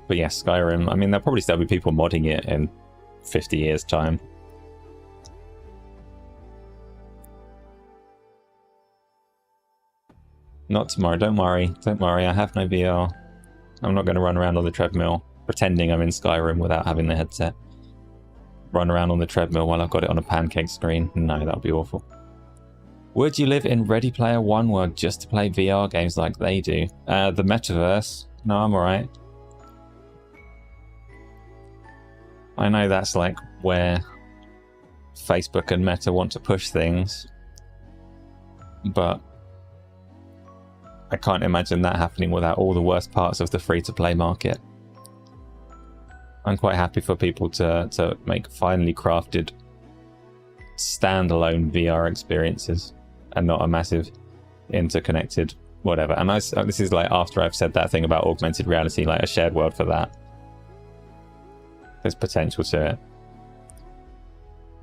But yeah, Skyrim, I mean, there'll probably still be people modding it in 50 years' time. Not tomorrow, don't worry, I have no VR. I'm not going to run around on the treadmill pretending I'm in Skyrim without having the headset. Run around on the treadmill while I've got it on a pancake screen. No, that would be awful. Would you live in Ready Player One world just to play VR games like they do? The metaverse? No, I'm alright. I know that's like where Facebook and Meta want to push things, but I can't imagine that happening without all the worst parts of the free-to-play market. I'm quite happy for people to make finely crafted standalone VR experiences and not a massive interconnected whatever. And this is like after I've said that thing about augmented reality, like a shared world for that. There's potential to it.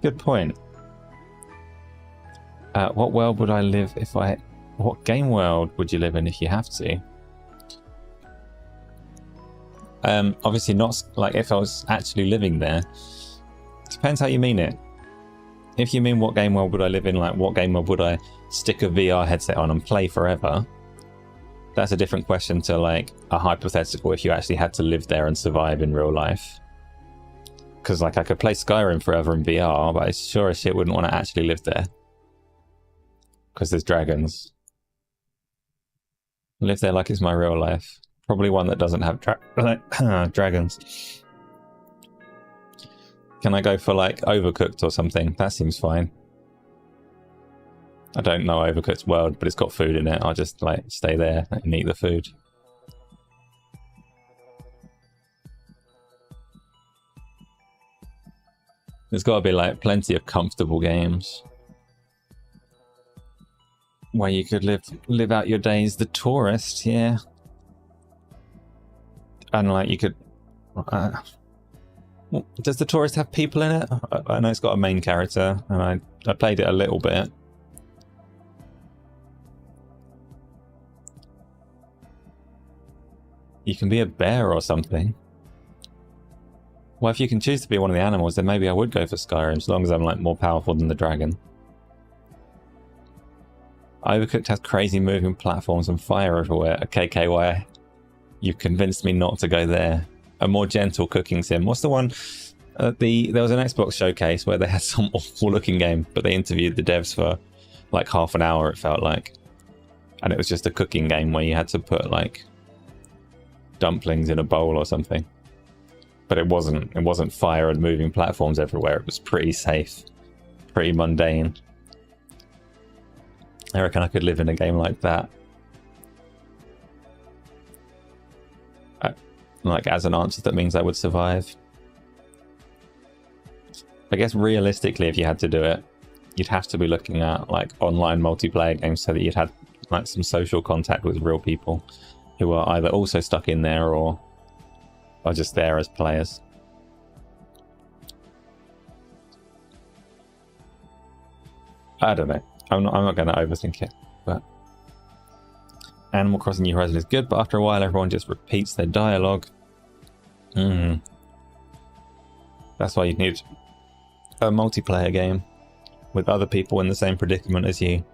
Good point. What world would I live if I... What game world would you live in if you have to? Obviously not like if I was actually living there. Depends how you mean it. If you mean what game world would I live in, like what game world would I stick a VR headset on and play forever, that's a different question to like a hypothetical if you actually had to live there and survive in real life. Because like I could play Skyrim forever in VR, but I sure as shit wouldn't want to actually live there. Because there's dragons. Live there like it's my real life. Probably one that doesn't have dragons. Can I go for like Overcooked or something? That seems fine. I don't know Overcooked's world, but it's got food in it. I'll just like stay there and eat the food. There's got to be like plenty of comfortable games where you could live out your days. The Tourist, yeah. And like you could... does The Tourist have people in it? I know it's got a main character, and I played it a little bit. You can be a bear or something. Well, if you can choose to be one of the animals, then maybe I would go for Skyrim, as long as I'm like more powerful than the dragon. Overcooked has crazy moving platforms and fire everywhere. Okay, KY, you've convinced me not to go there. A more gentle cooking sim. What's the one? There was an Xbox showcase where they had some awful looking game, but they interviewed the devs for like half an hour, it felt like. And it was just a cooking game where you had to put like dumplings in a bowl or something. But it wasn't fire and moving platforms everywhere. It was pretty safe, pretty mundane. I reckon I could live in a game like that. Like, as an answer, that means I would survive. I guess realistically, if you had to do it, you'd have to be looking at like online multiplayer games so that you'd have like some social contact with real people who are either also stuck in there or are just there as players. I don't know. I'm not going to overthink it, but Animal Crossing New Horizons is good, but after a while everyone just repeats their dialogue. That's why you need a multiplayer game with other people in the same predicament as you.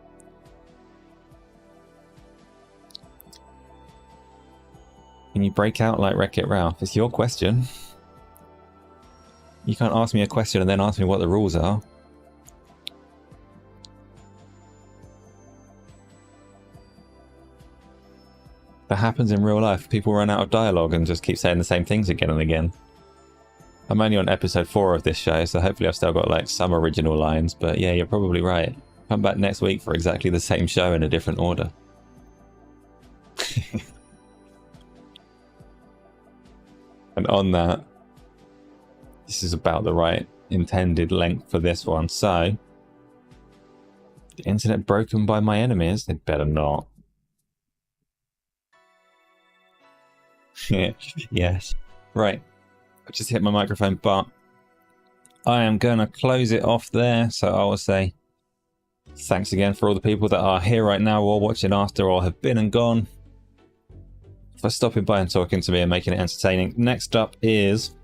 Can you break out like Wreck-It Ralph? It's your question. You can't ask me a question and then ask me what the rules are. That happens in real life. People run out of dialogue and just keep saying the same things again and again. I'm only on episode 4 of this show, so hopefully I've still got like some original lines, but yeah, you're probably right. Come back next week for exactly the same show in a different order. And on that, this is about the right intended length for this one. So, the internet broken by my enemies? It better not. Yes. Right. I just hit my microphone, but I am going to close it off there. So I will say thanks again for all the people that are here right now or watching after or have been and gone, for stopping by and talking to me and making it entertaining. Next up is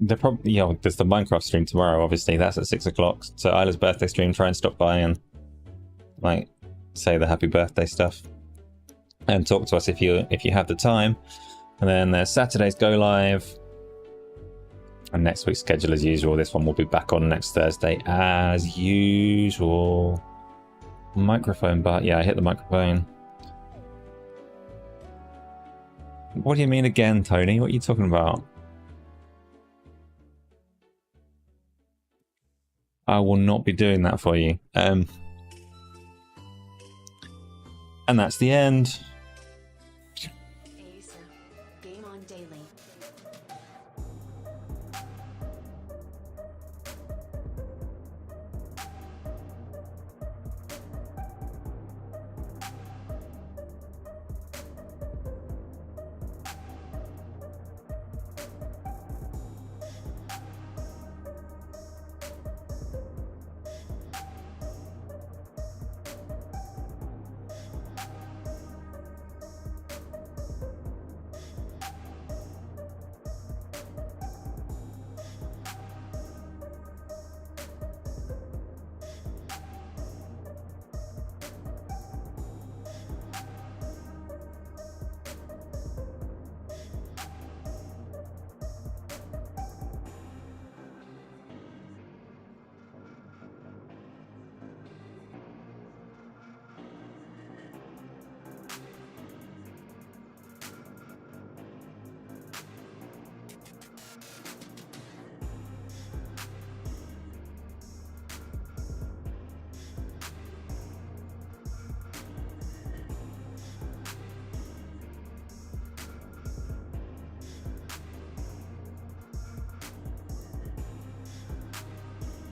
there's the Minecraft stream tomorrow. Obviously, that's at 6 o'clock. So Isla's birthday stream. Try and stop by and like say the happy birthday stuff and talk to us if you have the time. And then there's Saturday's Go Live. And next week's schedule as usual. This one will be back on next Thursday as usual. Microphone, but yeah, I hit the microphone. What do you mean again, Tony? What are you talking about? I will not be doing that for you. And that's the end. GameOnDaily.